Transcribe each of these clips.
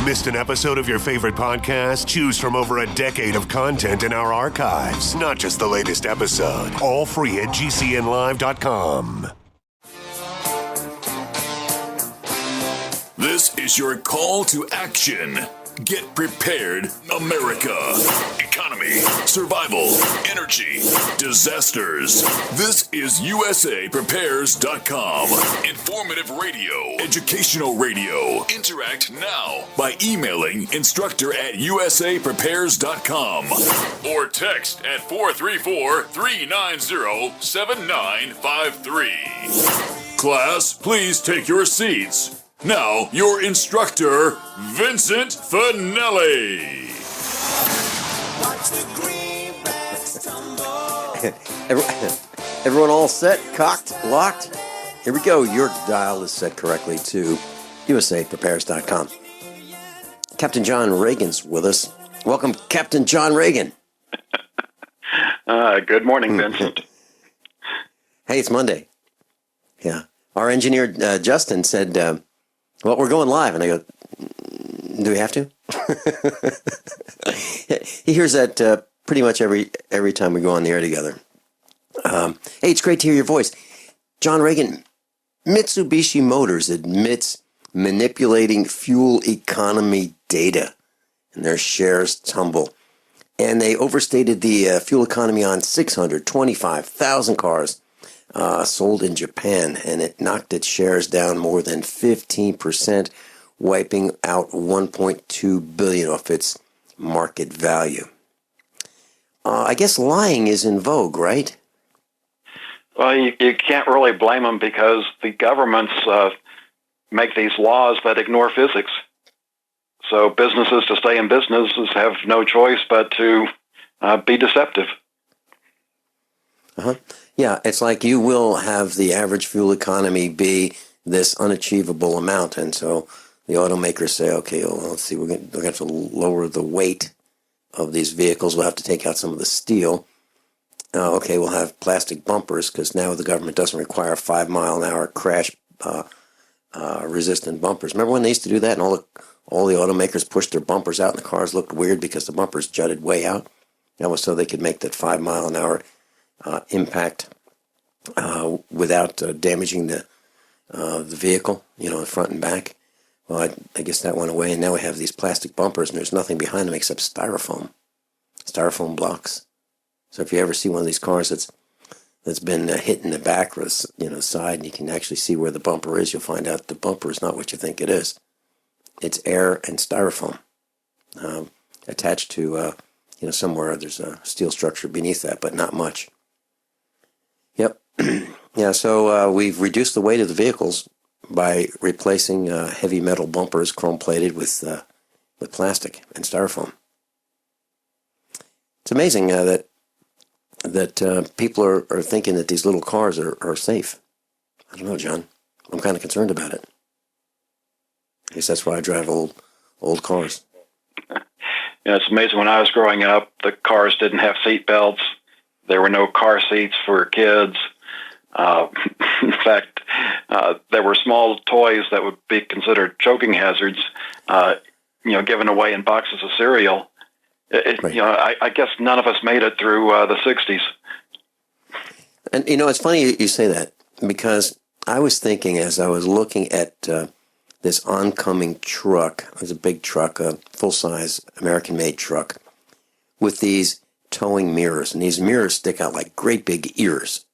Missed an episode of your favorite podcast? Choose from over a decade of content in our archives, not just the latest episode. All free at GCNlive.com. This is your call to action. Get prepared, America. Economy, survival, energy, disasters. This is USAPrepares.com. Informative radio, educational radio. Interact now by emailing instructor@USAPrepares.com or text at 434-390-7953. Class, please take your seats. Now, your instructor, Vincent Finelli. Watch the greenbacks tumble. Everyone all set, cocked, locked? Here we go. Your dial is set correctly to USAPrepares.com. Captain John Regan's with us. Welcome, Captain John Regan. Good morning, Vincent. Hey, it's Monday. Yeah. Our engineer, Justin, said... well, we're going live. And I go, do we have to? He hears that pretty much every time we go on the air together. Hey, it's great to hear your voice. John Regan, Mitsubishi Motors admits manipulating fuel economy data, and their shares tumble. And they overstated the fuel economy on 625,000 cars sold in Japan, and it knocked its shares down more than 15%, wiping out $1.2 billion off its market value. I guess lying is in vogue, right? Well, you can't really blame them because the governments make these laws that ignore physics. So businesses, to stay in businesses, have no choice but to be deceptive. Uh-huh. Yeah, it's like you will have the average fuel economy be this unachievable amount, and so the automakers say, okay, well, let's see, we're going to have to lower the weight of these vehicles. We'll have to take out some of the steel. Okay, we'll have plastic bumpers because now the government doesn't require 5-mile-an-hour crash resistant bumpers. Remember when they used to do that, and all the automakers pushed their bumpers out, and the cars looked weird because the bumpers jutted way out? That was so they could make that 5-mile-an-hour impact without damaging the vehicle, the front and back. Well, I guess that went away, and now we have these plastic bumpers, and there's nothing behind them except styrofoam blocks. So if you ever see one of these cars that's been hit in the back or side, and you can actually see where the bumper is, you'll find out the bumper is not what you think it is. It's air and styrofoam attached to somewhere there's a steel structure beneath that, but not much. Yep. Yeah, so we've reduced the weight of the vehicles by replacing heavy metal bumpers, chrome-plated, with plastic and styrofoam. It's amazing that people are thinking that these little cars are safe. I don't know, John. I'm kind of concerned about it. I guess that's why I drive old cars. It's amazing. When I was growing up, the cars didn't have seat belts. There were no car seats for kids. In fact, there were small toys that would be considered choking hazards, given away in boxes of cereal. Right. I guess none of us made it through the 60s. And, it's funny you say that, because I was thinking as I was looking at this oncoming truck, it was a big truck, a full-size American-made truck, with these towing mirrors, and these mirrors stick out like great big ears.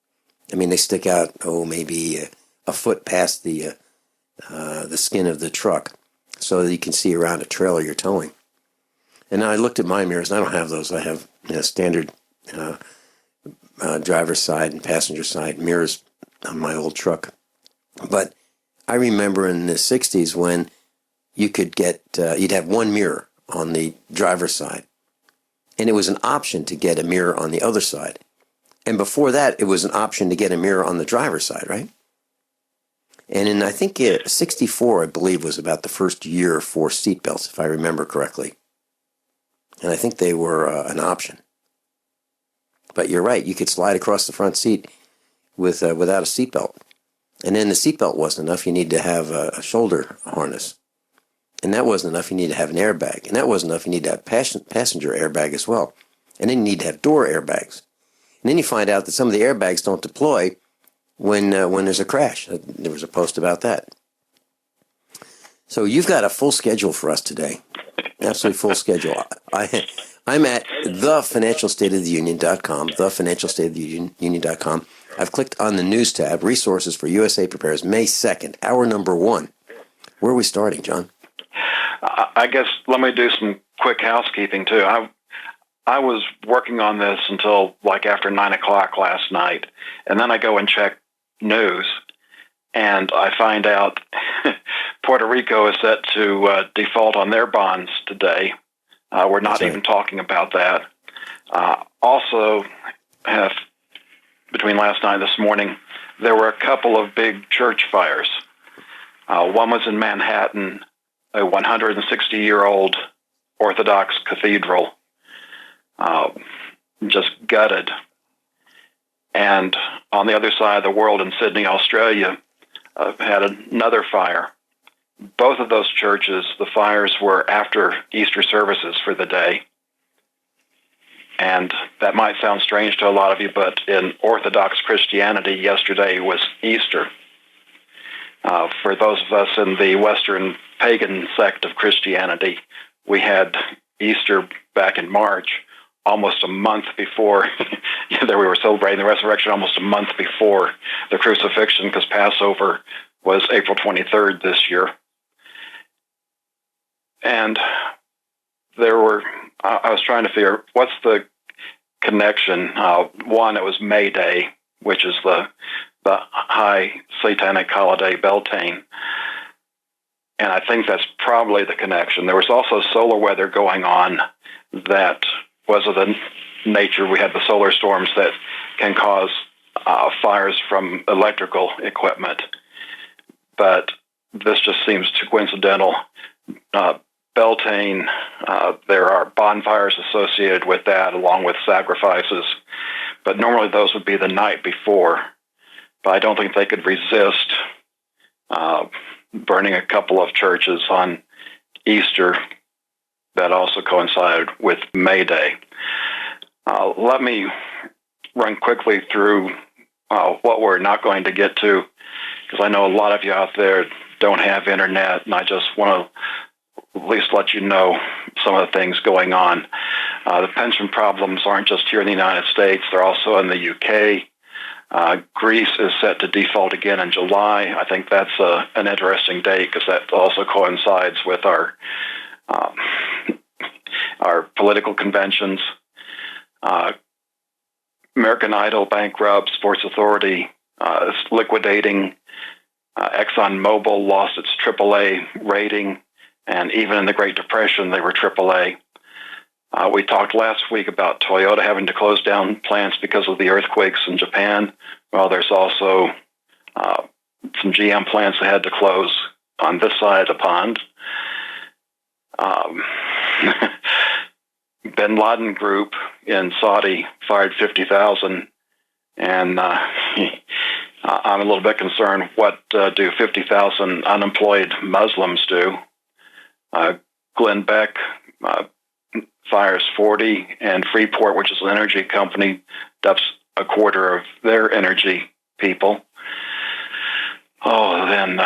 I mean, they stick out, maybe a foot past the skin of the truck, so that you can see around a trailer you're towing. And I looked at my mirrors, and I don't have those. I have standard driver's side and passenger side mirrors on my old truck. But I remember in the 60s when you could get, you'd have one mirror on the driver's side, and it was an option to get a mirror on the other side. And before that, it was an option to get a mirror on the driver's side, right? And in, I think, 64, I believe, was about the first year for seatbelts, if I remember correctly. And I think they were an option. But you're right, you could slide across the front seat without a seatbelt. And then the seatbelt wasn't enough, you need to have a shoulder harness. And that wasn't enough. You need to have an airbag. And that wasn't enough. You need to have passenger airbag as well. And then you need to have door airbags. And then you find out that some of the airbags don't deploy when there's a crash. There was a post about that. So you've got a full schedule for us today. Absolutely full schedule. I'm at thefinancialstateoftheunion.com, thefinancialstateoftheunion.com. I've clicked on the news tab, resources for USA Prepares, May 2nd, hour number 1. Where are we starting, John? I guess let me do some quick housekeeping, too. I was working on this until like after 9 o'clock last night, and then I go and check news, and I find out Puerto Rico is set to default on their bonds today. We're not even talking about that. Also, between last night and this morning, there were a couple of big church fires. One was in Manhattan, a 160-year-old Orthodox cathedral, just gutted. And on the other side of the world in Sydney, Australia, had another fire. Both of those churches, the fires were after Easter services for the day. And that might sound strange to a lot of you, but in Orthodox Christianity, yesterday was Easter. For those of us in the Western pagan sect of Christianity, we had Easter back in March, almost a month before we were celebrating the resurrection, almost a month before the crucifixion, because Passover was April 23rd this year. And I was trying to figure, what's the connection? One, it was May Day, which is the high satanic holiday Beltane. And I think that's probably the connection. There was also solar weather going on that was of the nature. We had the solar storms that can cause fires from electrical equipment. But this just seems too coincidental. Beltane, there are bonfires associated with that, along with sacrifices. But normally those would be the night before. But I don't think they could resist burning a couple of churches on Easter that also coincided with May Day. Let me run quickly through what we're not going to get to, because I know a lot of you out there don't have internet, and I just want to at least let you know some of the things going on. The pension problems aren't just here in the United States, they're also in the UK. Greece is set to default again in July. I think that's an interesting date, because that also coincides with our political conventions. American Idol bankrupt, Sports Authority is liquidating. ExxonMobil lost its AAA rating, and even in the Great Depression, they were AAA. We talked last week about Toyota having to close down plants because of the earthquakes in Japan. Well, there's also some GM plants that had to close on this side of the pond. Bin Laden Group in Saudi fired 50,000, and I'm a little bit concerned. What do 50,000 unemployed Muslims do? Glenn Beck fires 40, and Freeport, which is an energy company, dumps a quarter of their energy people. Oh, then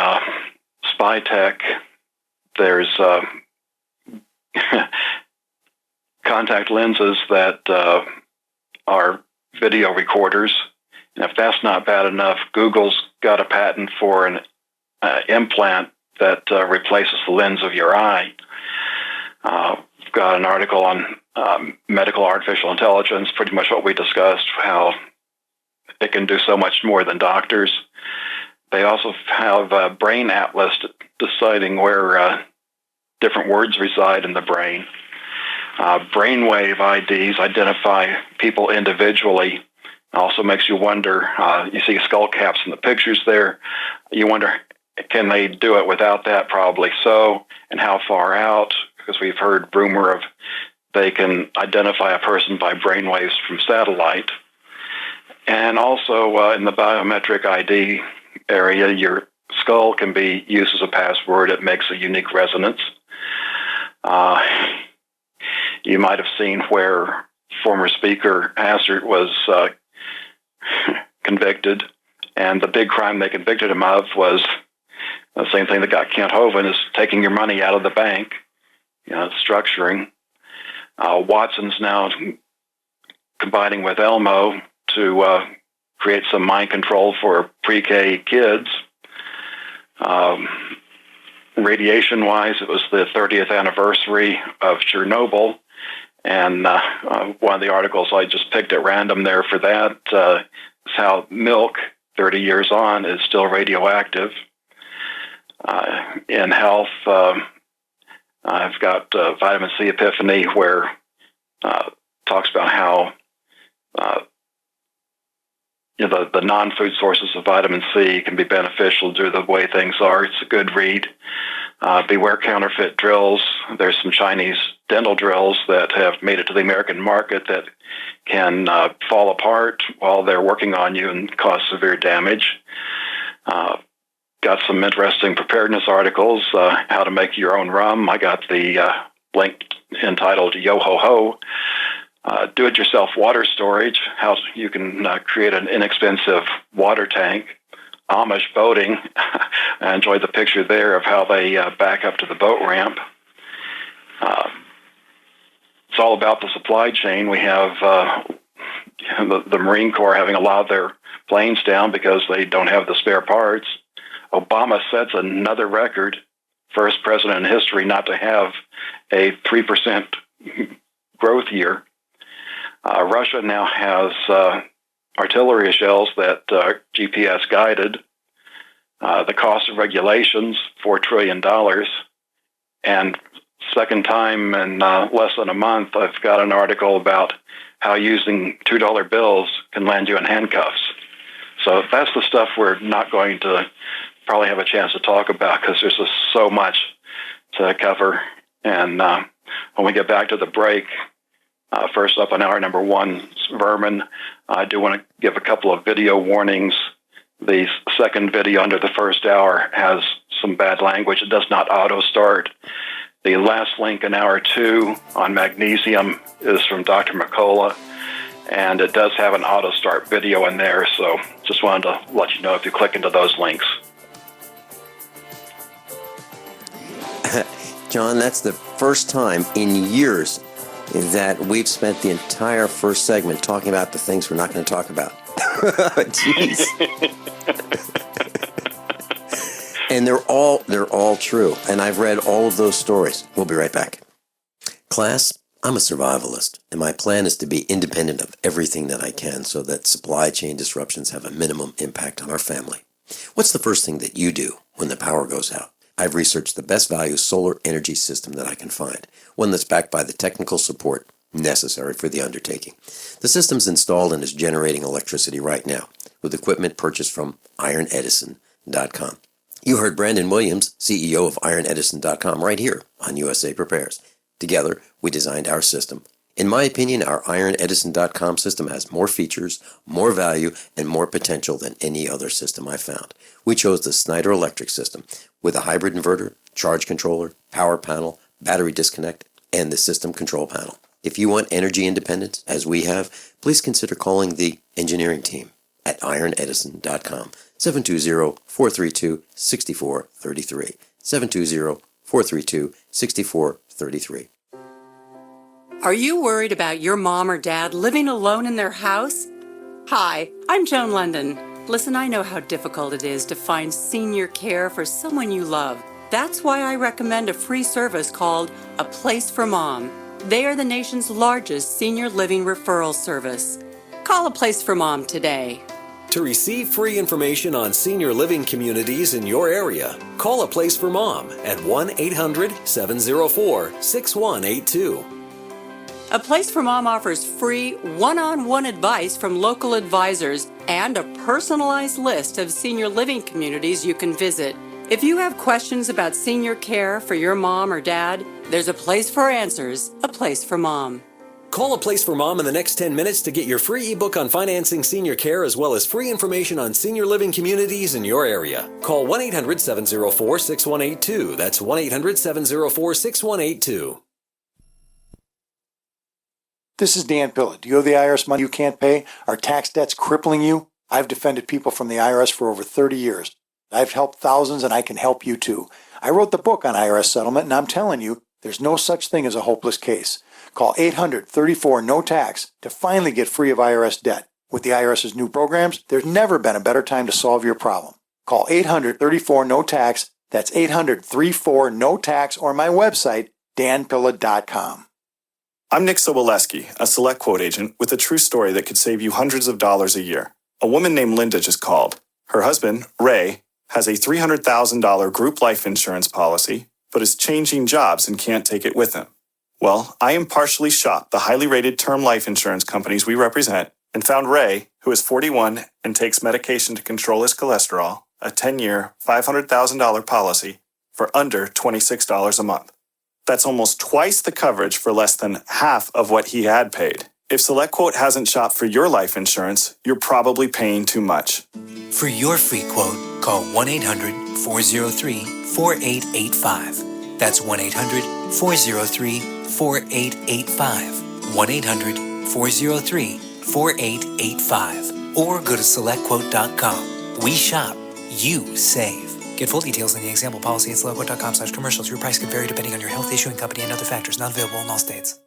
Spytech, there's contact lenses that are video recorders. And if that's not bad enough, Google's got a patent for an implant that replaces the lens of your eye. We've got an article on medical artificial intelligence, pretty much what we discussed, how it can do so much more than doctors. They also have a brain atlas deciding where different words reside in the brain. Brainwave IDs identify people individually. Also makes you wonder, you see skull caps in the pictures there. You wonder, can they do it without that? Probably so. And how far out? Because we've heard rumor of they can identify a person by brainwaves from satellite. And also in the biometric ID area, your skull can be used as a password. It makes a unique resonance. You might have seen where former Speaker Hastert was convicted, and the big crime they convicted him of was the same thing that got Kent Hovind, is taking your money out of the bank, structuring. Watson's now combining with Elmo to create some mind control for pre-K kids. Radiation-wise, it was the 30th anniversary of Chernobyl, and one of the articles I just picked at random there for that is how milk, 30 years on, is still radioactive. In health, I've got Vitamin C Epiphany, where talks about how the non-food sources of vitamin C can be beneficial due to the way things are. It's a good read. Beware counterfeit drills. There's some Chinese dental drills that have made it to the American market that can fall apart while they're working on you and cause severe damage. Got some interesting preparedness articles, how to make your own rum. I got the link entitled Yo Ho Ho. Do-it-yourself water storage, how you can create an inexpensive water tank. Amish boating. I enjoyed the picture there of how they back up to the boat ramp. It's all about the supply chain. We have the Marine Corps having a lot of their planes down because they don't have the spare parts. Obama sets another record, first president in history not to have a 3% growth year. Russia now has artillery shells that are GPS guided. The cost of regulations, $4 trillion. And second time in less than a month, I've got an article about how using $2 bills can land you in handcuffs. So that's the stuff we're not going to probably have a chance to talk about, because there's just so much to cover. And when we get back to the break, first up on hour number one, vermin. I do want to give a couple of video warnings. The second video under the first hour has some bad language. It does not auto-start. The last link in hour two on magnesium is from Dr. McCullough, and it does have an auto-start video in there, so just wanted to let you know if you click into those links. John, that's the first time in years that we've spent the entire first segment talking about the things we're not going to talk about. Jeez. And they're all true. And I've read all of those stories. We'll be right back. Class, I'm a survivalist, and my plan is to be independent of everything that I can so that supply chain disruptions have a minimum impact on our family. What's the first thing that you do when the power goes out? I've researched the best value solar energy system that I can find, one that's backed by the technical support necessary for the undertaking. The system's installed and is generating electricity right now, with equipment purchased from IronEdison.com. You heard Brandon Williams, CEO of IronEdison.com, right here on USA Prepares. Together, we designed our system. In my opinion, our IronEdison.com system has more features, more value, and more potential than any other system I've found. We chose the Snyder Electric system with a hybrid inverter, charge controller, power panel, battery disconnect, and the system control panel. If you want energy independence, as we have, please consider calling the engineering team at IronEdison.com, 720-432-6433, 720-432-6433. Are you worried about your mom or dad living alone in their house? Hi, I'm Joan London. Listen, I know how difficult it is to find senior care for someone you love. That's why I recommend a free service called A Place for Mom. They are the nation's largest senior living referral service. Call A Place for Mom today. To receive free information on senior living communities in your area, call A Place for Mom at 1-800-704-6182. A Place for Mom offers free one-on-one advice from local advisors and a personalized list of senior living communities you can visit. If you have questions about senior care for your mom or dad, there's a place for answers, A Place for Mom. Call A Place for Mom in the next 10 minutes to get your free ebook on financing senior care as well as free information on senior living communities in your area. Call 1-800-704-6182. That's 1-800-704-6182. This is Dan Pilla. Do you owe the IRS money you can't pay? Are tax debts crippling you? I've defended people from the IRS for over 30 years. I've helped thousands, and I can help you too. I wrote the book on IRS settlement, and I'm telling you, there's no such thing as a hopeless case. Call 800-34-NO-TAX to finally get free of IRS debt. With the IRS's new programs, there's never been a better time to solve your problem. Call 800-34-NO-TAX. That's 800-34-NO-TAX, or my website, danpilla.com. I'm Nick Soboleski, a Select Quote agent with a true story that could save you hundreds of dollars a year. A woman named Linda just called. Her husband, Ray, has a $300,000 group life insurance policy, but is changing jobs and can't take it with him. Well, I impartially shopped the highly rated term life insurance companies we represent and found Ray, who is 41 and takes medication to control his cholesterol, a 10-year, $500,000 policy for under $26 a month. That's almost twice the coverage for less than half of what he had paid. If SelectQuote hasn't shopped for your life insurance, you're probably paying too much. For your free quote, call 1-800-403-4885. That's 1-800-403-4885. 1-800-403-4885. Or go to SelectQuote.com. We shop, you save. Get full details in the example policy at SelectQuote.com/commercials. Your price could vary depending on your health, issuing company, and other factors. Not available in all states.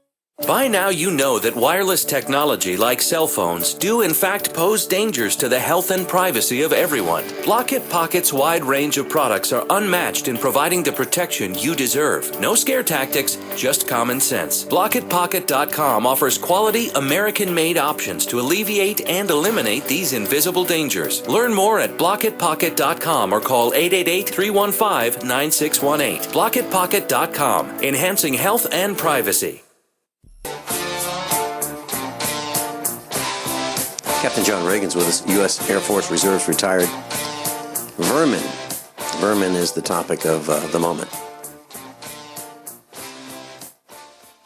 By now you know that wireless technology like cell phones do in fact pose dangers to the health and privacy of everyone. Blockit Pocket's wide range of products are unmatched in providing the protection you deserve. No scare tactics, just common sense. BlockitPocket.com offers quality American-made options to alleviate and eliminate these invisible dangers. Learn more at BlockitPocket.com or call 888-315-9618. BlockitPocket.com, enhancing health and privacy. Captain John Regan's with us, U.S. Air Force Reserves retired. Vermin. Vermin is the topic of the moment.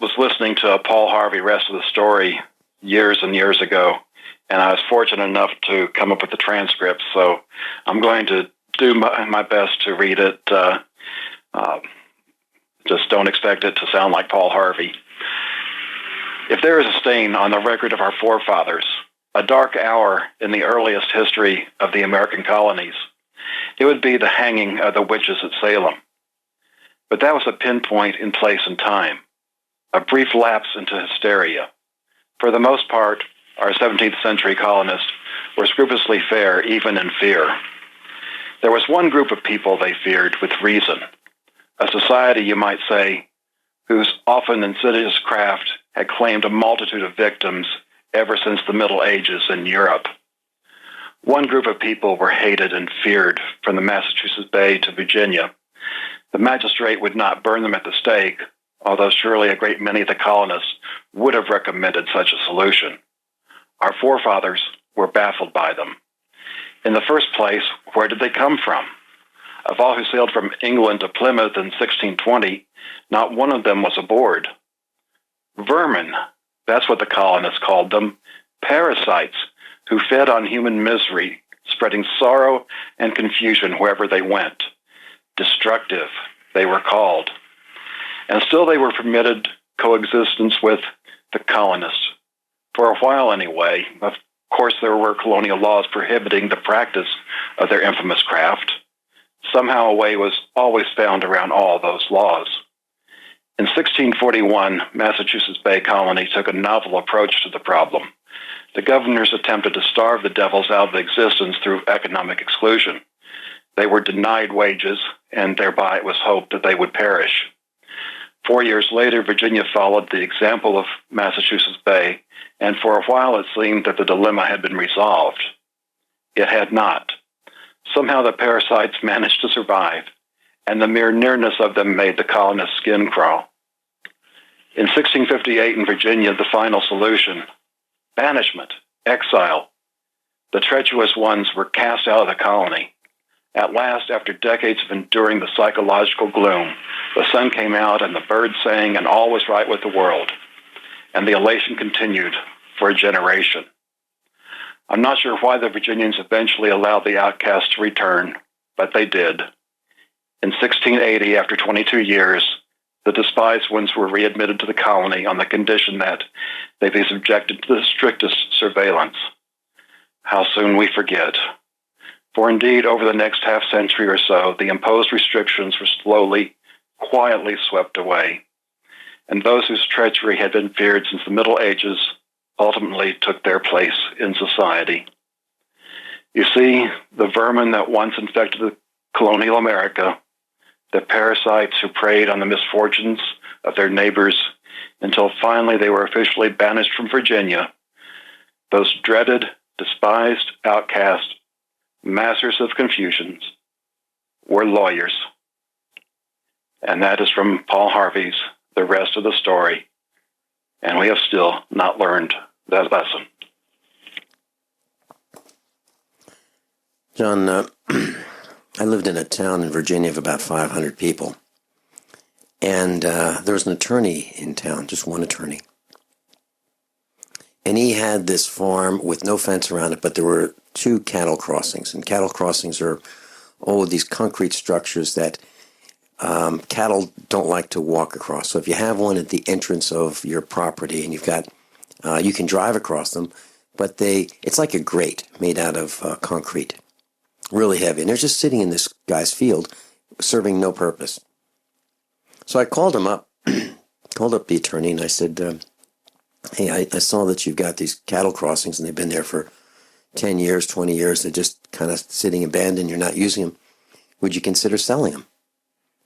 Was listening to Paul Harvey rest of the story years and years ago, and I was fortunate enough to come up with the transcript, so I'm going to do my best to read it. Just don't expect it to sound like Paul Harvey. If there is a stain on the record of our forefathers, a dark hour in the earliest history of the American colonies, it would be the hanging of the witches at Salem. But that was a pinpoint in place and time, a brief lapse into hysteria. For the most part, our 17th century colonists were scrupulously fair even in fear. There was one group of people they feared with reason, a society, you might say, whose often insidious craft had claimed a multitude of victims ever since the Middle Ages in Europe. One group of people were hated and feared from the Massachusetts Bay to Virginia. The magistrate would not burn them at the stake, although surely a great many of the colonists would have recommended such a solution. Our forefathers were baffled by them. In the first place, where did they come from? Of all who sailed from England to Plymouth in 1620, not one of them was aboard. Vermin, that's what the colonists called them, parasites who fed on human misery, spreading sorrow and confusion wherever they went. Destructive, they were called. And still they were permitted coexistence with the colonists. For a while anyway. Of course, there were colonial laws prohibiting the practice of their infamous craft. Somehow a way was always found around all those laws. In 1641, Massachusetts Bay Colony took a novel approach to the problem. The governors attempted to starve the devils out of existence through economic exclusion. They were denied wages, and thereby it was hoped that they would perish. 4 years later, Virginia followed the example of Massachusetts Bay, and for a while it seemed that the dilemma had been resolved. It had not. Somehow the parasites managed to survive, and the mere nearness of them made the colonists' skin crawl. In 1658 in Virginia, the final solution, banishment, exile. The treacherous ones were cast out of the colony. At last, after decades of enduring the psychological gloom, the sun came out and the birds sang and all was right with the world. And the elation continued for a generation. I'm not sure why the Virginians eventually allowed the outcasts to return, but they did. In 1680, after 22 years, The despised ones were readmitted to the colony on the condition that they be subjected to the strictest surveillance. How soon we forget. For indeed, over the next half-century or so, the imposed restrictions were slowly, quietly swept away, and those whose treachery had been feared since the Middle Ages ultimately took their place in society. You see, the vermin that once infected the colonial America, the parasites who preyed on the misfortunes of their neighbors until finally they were officially banished from Virginia, those dreaded, despised outcasts, masters of confusions, were lawyers. And that is from Paul Harvey's The Rest of the Story. And we have still not learned that lesson. John, I lived in a town in Virginia of about 500 people. And there was an attorney in town, just one attorney. And he had this farm with no fence around it, but there were 2 cattle crossings. And cattle crossings are all of these concrete structures that cattle don't like to walk across. So if you have one at the entrance of your property and you've got, you can drive across them, but it's like a grate made out of concrete, really heavy. And they're just sitting in this guy's field, serving no purpose. So I called him up, called up the attorney, and I said, hey, I saw that you've got these cattle crossings, and they've been there for 10 years, 20 years. They're just kind of sitting abandoned. You're not using them. Would you consider selling them?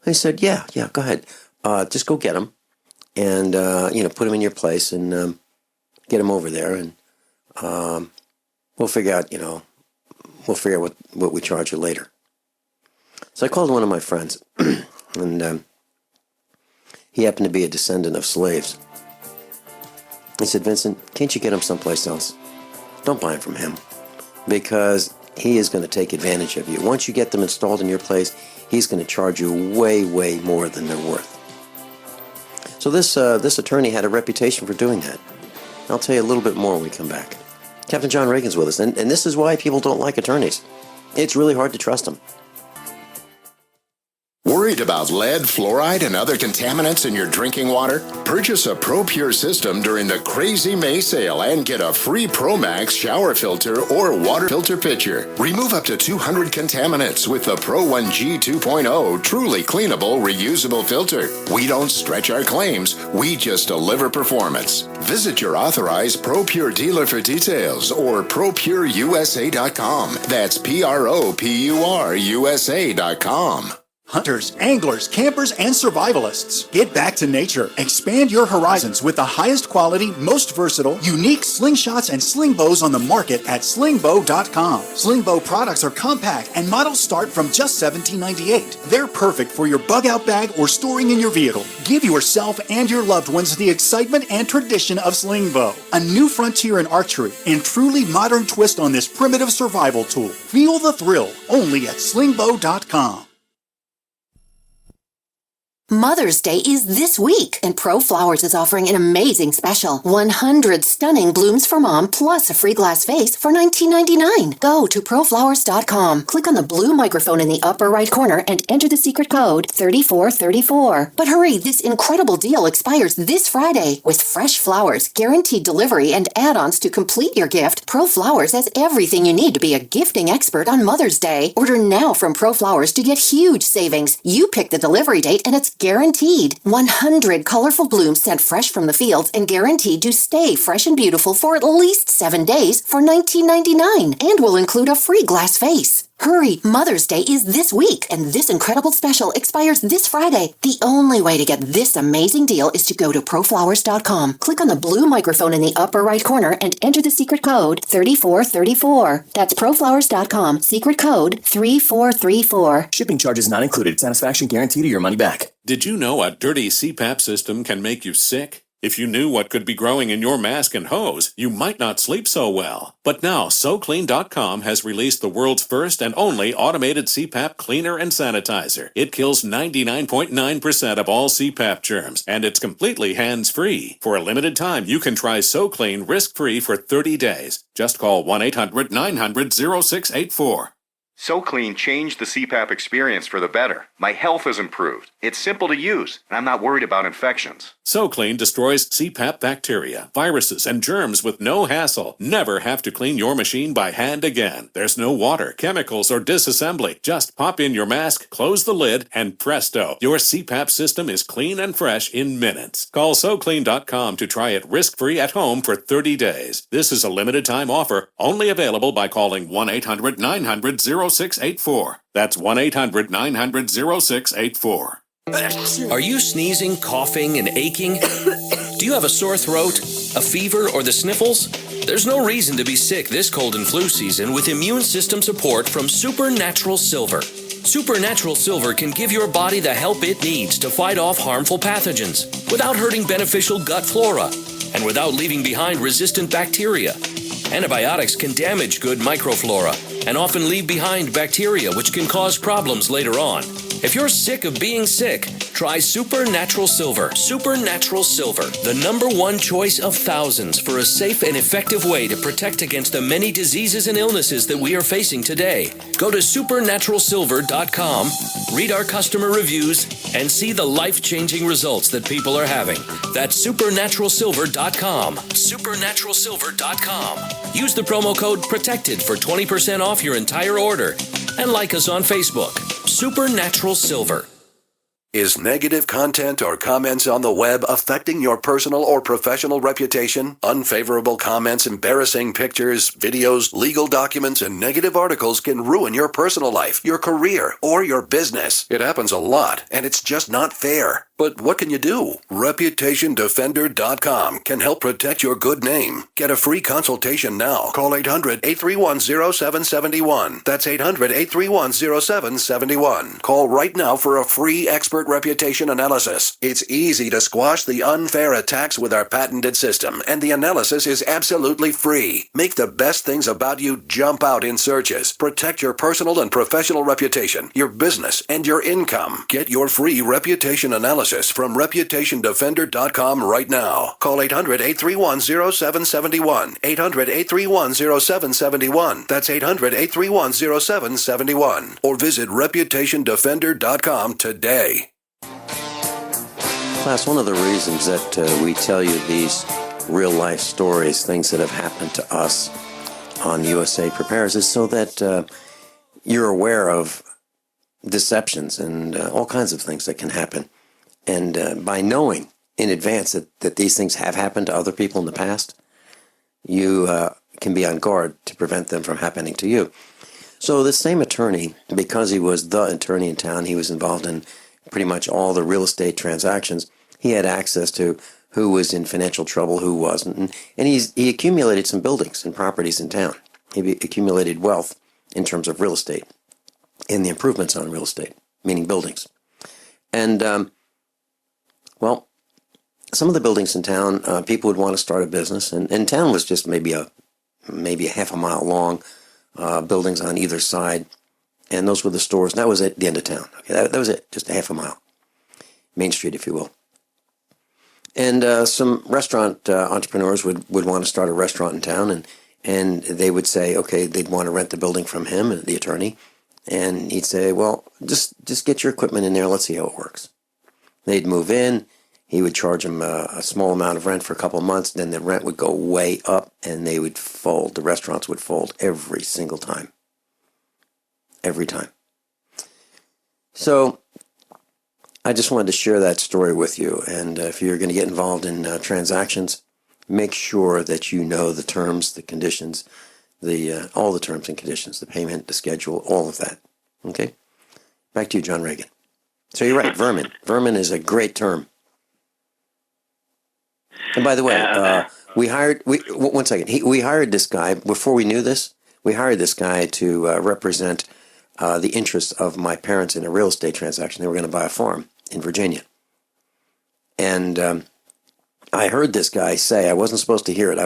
He said, yeah, go ahead. Just go get them and, put them in your place and get them over there. And we'll figure out, what we charge you later. So I called one of my friends, and he happened to be a descendant of slaves. He said, Vincent, can't you get him someplace else? Don't buy them from him, because he is going to take advantage of you. Once you get them installed in your place, he's going to charge you way, way more than they're worth. So this attorney had a reputation for doing that. I'll tell you a little bit more when we come back. Captain John Regan's with us, and this is why people don't like attorneys. It's really hard to trust them. Worried about lead, fluoride, and other contaminants in your drinking water? Purchase a ProPure system during the Crazy May sale and get a free ProMax shower filter or water filter pitcher. Remove up to 200 contaminants with the Pro 1G 2.0 truly cleanable, reusable filter. We don't stretch our claims, we just deliver performance. Visit your authorized ProPure dealer for details or ProPureUSA.com. That's ProPureUSA.com. Hunters, anglers, campers, and survivalists. Get back to nature. Expand your horizons with the highest quality, most versatile, unique slingshots and sling bows on the market at slingbow.com. Slingbow products are compact and models start from just $17.98. They're perfect for your bug-out bag or storing in your vehicle. Give yourself and your loved ones the excitement and tradition of slingbow. A new frontier in archery and truly modern twist on this primitive survival tool. Feel the thrill only at slingbow.com. Mother's Day is this week, and Pro Flowers is offering an amazing special. 100 stunning blooms for mom, plus a free glass vase for $19.99. Go to proflowers.com, click on the blue microphone in the upper right corner, and enter the secret code 3434. But hurry, this incredible deal expires this Friday. With fresh flowers, guaranteed delivery, and add-ons to complete your gift, Pro Flowers has everything you need to be a gifting expert on Mother's Day. Order now from Pro Flowers to get huge savings. You pick the delivery date, and it's guaranteed. 100 colorful blooms sent fresh from the fields and guaranteed to stay fresh and beautiful for at least 7 days for $19.99, and will include a free glass vase. Hurry, Mother's Day is this week, and this incredible special expires this Friday. The only way to get this amazing deal is to go to proflowers.com, click on the blue microphone in the upper right corner, and enter the secret code 3434. That's proflowers.com, secret code 3434. Shipping charges not included. Satisfaction guaranteed or your money back. Did you know a dirty CPAP system can make you sick? If you knew what could be growing in your mask and hose, you might not sleep so well. But now, SoClean.com has released the world's first and only automated CPAP cleaner and sanitizer. It kills 99.9% of all CPAP germs, and it's completely hands-free. For a limited time, you can try SoClean risk-free for 30 days. Just call 1-800-900-0684. SoClean changed the CPAP experience for the better. My health has improved. It's simple to use, and I'm not worried about infections. SoClean destroys CPAP bacteria, viruses, and germs with no hassle. Never have to clean your machine by hand again. There's no water, chemicals, or disassembly. Just pop in your mask, close the lid, and presto, your CPAP system is clean and fresh in minutes. Call SoClean.com to try it risk-free at home for 30 days. This is a limited-time offer, only available by calling 1-800-900-0684. That's 1-800-900-0684. Are you sneezing, coughing, and aching? Do you have a sore throat, a fever, or the sniffles? There's no reason to be sick this cold and flu season with immune system support from Supernatural Silver. Supernatural Silver can give your body the help it needs to fight off harmful pathogens without hurting beneficial gut flora and without leaving behind resistant bacteria. Antibiotics can damage good microflora and often leave behind bacteria which can cause problems later on. If you're sick of being sick, try Supernatural Silver. Supernatural Silver, the #1 choice of thousands for a safe and effective way to protect against the many diseases and illnesses that we are facing today. Go to supernaturalsilver.com, read our customer reviews, and see the life-changing results that people are having. That's supernaturalsilver.com. Supernaturalsilver.com. Use the promo code PROTECTED for 20% off your entire order. And like us on Facebook. Supernatural Silver. Is negative content or comments on the web affecting your personal or professional reputation? Unfavorable comments, embarrassing pictures, videos, legal documents, and negative articles can ruin your personal life, your career, or your business. It happens a lot, and it's just not fair. But what can you do? ReputationDefender.com can help protect your good name. Get a free consultation now. Call 800-831-0771. That's 800-831-0771. Call right now for a free expert reputation analysis. It's easy to squash the unfair attacks with our patented system, and the analysis is absolutely free. Make the best things about you jump out in searches. Protect your personal and professional reputation, your business, and your income. Get your free reputation analysis from ReputationDefender.com right now. Call 800-831-0771. 800-831-0771. That's 800-831-0771. Or visit ReputationDefender.com today. Class, one of the reasons that we tell you these real-life stories, things that have happened to us on USA Prepares, is so that you're aware of deceptions and all kinds of things that can happen. And by knowing in advance that these things have happened to other people in the past, you can be on guard to prevent them from happening to you. So this same attorney, because he was the attorney in town, he was involved in pretty much all the real estate transactions. He had access to who was in financial trouble, who wasn't. And he accumulated some buildings and properties in town. He accumulated wealth in terms of real estate and the improvements on real estate, meaning buildings. And well, some of the buildings in town, people would want to start a business, and town was just maybe a half a mile long, buildings on either side, and those were the stores. And that was at the end of town. Okay, that was it, just a half a mile, Main Street, if you will. And some restaurant entrepreneurs would want to start a restaurant in town, and they would say, okay, they'd want to rent the building from him, the attorney, and he'd say, well, just get your equipment in there, let's see how it works. They'd move in. He would charge them a small amount of rent for a couple of months. Then the rent would go way up, and they would fold. The restaurants would fold every single time. Every time. So I just wanted to share that story with you. And if you're going to get involved in transactions, make sure that you know the terms, the conditions, all the terms and conditions, the payment, the schedule, all of that. Okay? Back to you, John Regan. So you're right, vermin. Vermin is a great term. And by the way, we hired this guy, before we knew this, we hired this guy to represent the interests of my parents in a real estate transaction. They were going to buy a farm in Virginia. And I heard this guy say, I wasn't supposed to hear it.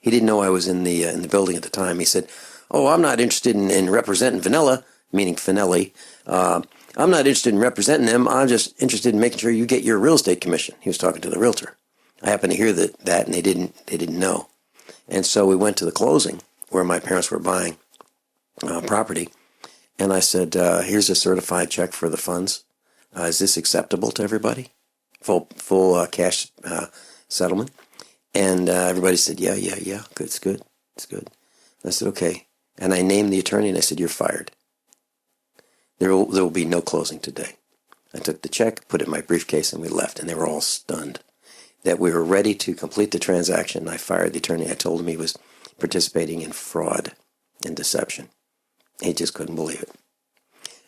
He didn't know I was in the building at the time. He said, oh, I'm not interested in representing Vanilla, meaning Finelli. I'm not interested in representing them. I'm just interested in making sure you get your real estate commission. He was talking to the realtor. I happened to hear that, and they didn't know. And so we went to the closing where my parents were buying property, And I said, here's a certified check for the funds. Is this acceptable to everybody? Full cash settlement? And everybody said, yeah, good, it's good. I said, okay. And I named the attorney and I said, you're fired. There will be no closing today. I took the check, put it in my briefcase, and we left. And they were all stunned that we were ready to complete the transaction. I fired the attorney. I told him he was participating in fraud and deception. He just couldn't believe it.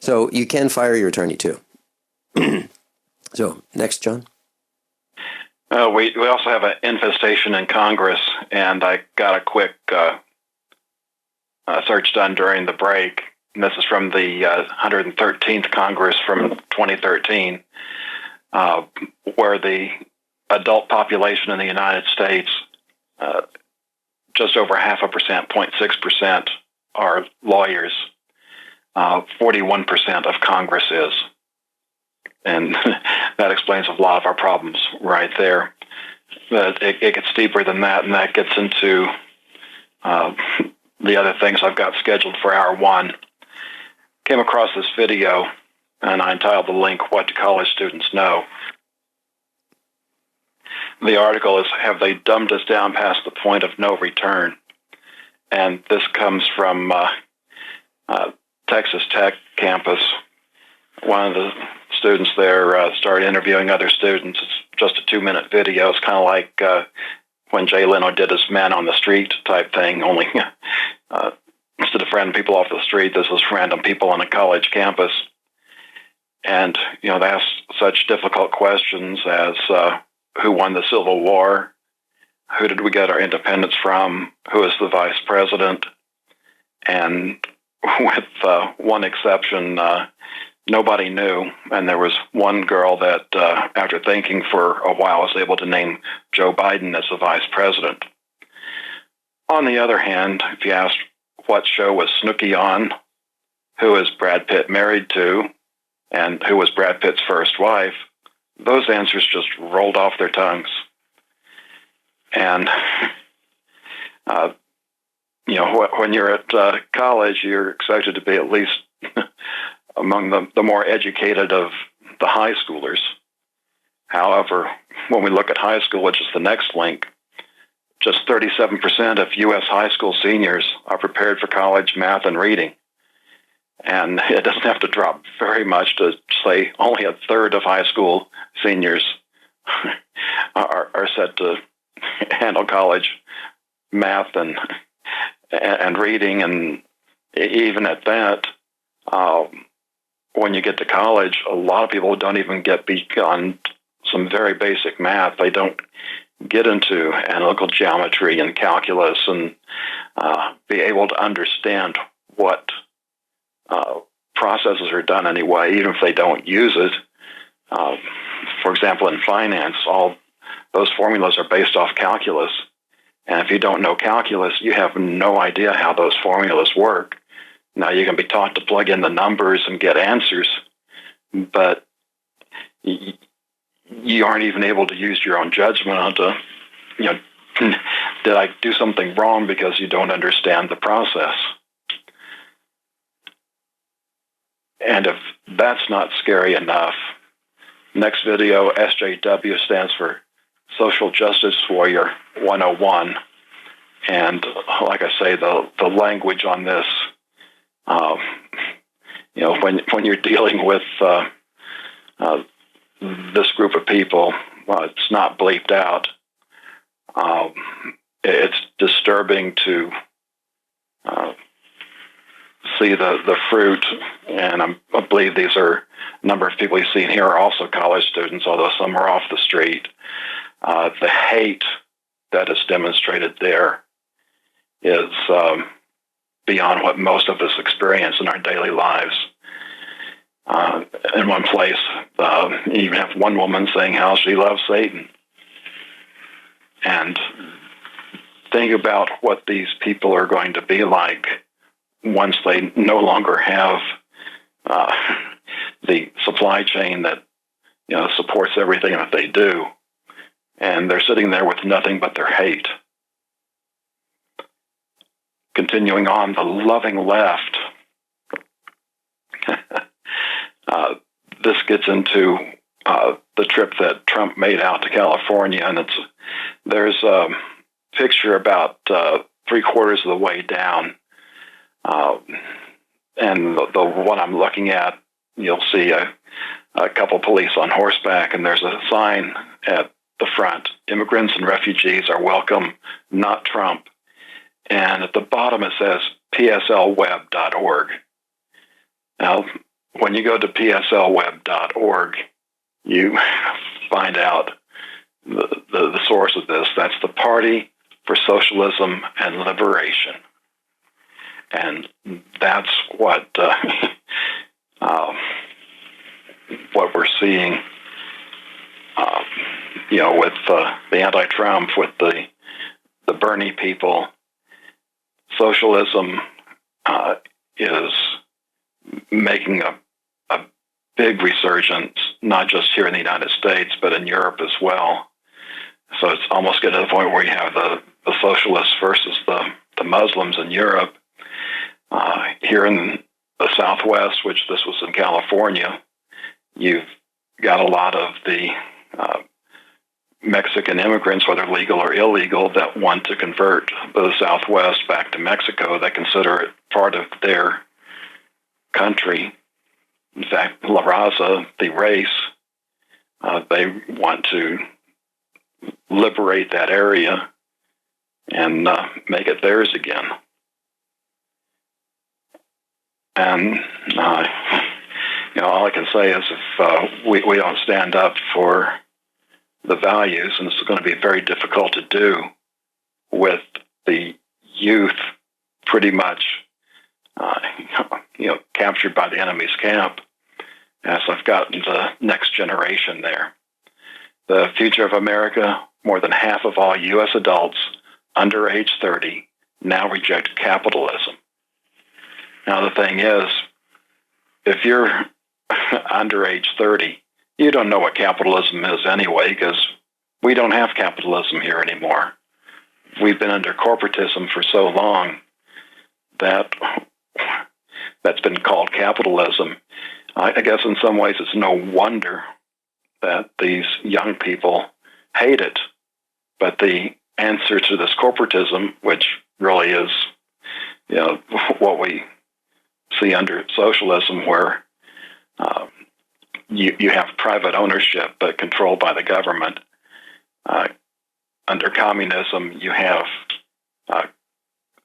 So you can fire your attorney too. So next, John. We also have an infestation in Congress, and I got a quick search done during the break. And this is from the 113th Congress from 2013, where the adult population in the United States, just over 0.5%, 0.6%, are lawyers. 41% of Congress is. And that explains a lot of our problems right there. But it gets deeper than that, and that gets into the other things I've got scheduled for hour one. Came across this video, and I entitled the link, What Do College Students Know? The article is, Have They Dumbed Us Down Past the Point of No Return? And this comes from Texas Tech campus. One of the students there started interviewing other students. It's just a 2-minute video. It's kind of like when Jay Leno did his Man on the Street type thing, only instead of random people off the street, this was random people on a college campus. And, they asked such difficult questions as who won the Civil War? Who did we get our independence from? Who is the vice president? And with one exception, nobody knew. And there was one girl that, after thinking for a while, was able to name Joe Biden as the vice president. On the other hand, if you asked what show was Snooki on, who is Brad Pitt married to, and who was Brad Pitt's first wife, those answers just rolled off their tongues. And, when you're at college, you're expected to be at least among the more educated of the high schoolers. However, when we look at high school, which is the next link, just 37% of U.S. high school seniors are prepared for college math and reading. And it doesn't have to drop very much to say only a third of high school seniors are set to handle college math and reading. And even at that, when you get to college, a lot of people don't even get beyond some very basic math. They don't get into analytical geometry and calculus and be able to understand what processes are done anyway, even if they don't use it. For example, in finance, all those formulas are based off calculus. And if you don't know calculus, you have no idea how those formulas work. Now, you can be taught to plug in the numbers and get answers, but you aren't even able to use your own judgment on to, did I do something wrong because you don't understand the process? And if that's not scary enough, next video, SJW stands for Social Justice Warrior 101. And like I say, the language on this, when you're dealing with this group of people, it's not bleeped out. It's disturbing to see the fruit, and I believe these are a number of people you've seen here are also college students, although some are off the street. The hate that is demonstrated there is beyond what most of us experience in our daily lives. In one place, you even have one woman saying how she loves Satan. And think about what these people are going to be like once they no longer have the supply chain that supports everything that they do, and they're sitting there with nothing but their hate. Continuing on, the loving left This gets into the trip that Trump made out to California, and there's a picture about 3/4 of the way down, and the one I'm looking at, you'll see a couple police on horseback, and there's a sign at the front: "Immigrants and refugees are welcome, not Trump." And at the bottom it says pslweb.org. Now, when you go to pslweb.org, you find out the source of this. That's the Party for Socialism and Liberation. And that's what we're seeing, with the anti-Trump, with the Bernie people. Socialism is making a big resurgence, not just here in the United States, but in Europe as well. So it's almost getting to the point where you have the socialists versus the Muslims in Europe. Here in the Southwest, which this was in California, you've got a lot of the Mexican immigrants, whether legal or illegal, that want to convert the Southwest back to Mexico. They consider it part of their country. In fact, La Raza, the race, they want to liberate that area and make it theirs again. And all I can say is if we don't stand up for the values, and this is going to be very difficult to do with the youth pretty much captured by the enemy's camp, as I've gotten the next generation there. The future of America, more than half of all U.S. adults under age 30 now reject capitalism. Now, the thing is, if you're under age 30, you don't know what capitalism is anyway, because we don't have capitalism here anymore. We've been under corporatism for so long that that's been called capitalism. I guess in some ways it's no wonder that these young people hate it. But the answer to this corporatism, which really is, what we see under socialism, where you have private ownership but controlled by the government. Under communism, you have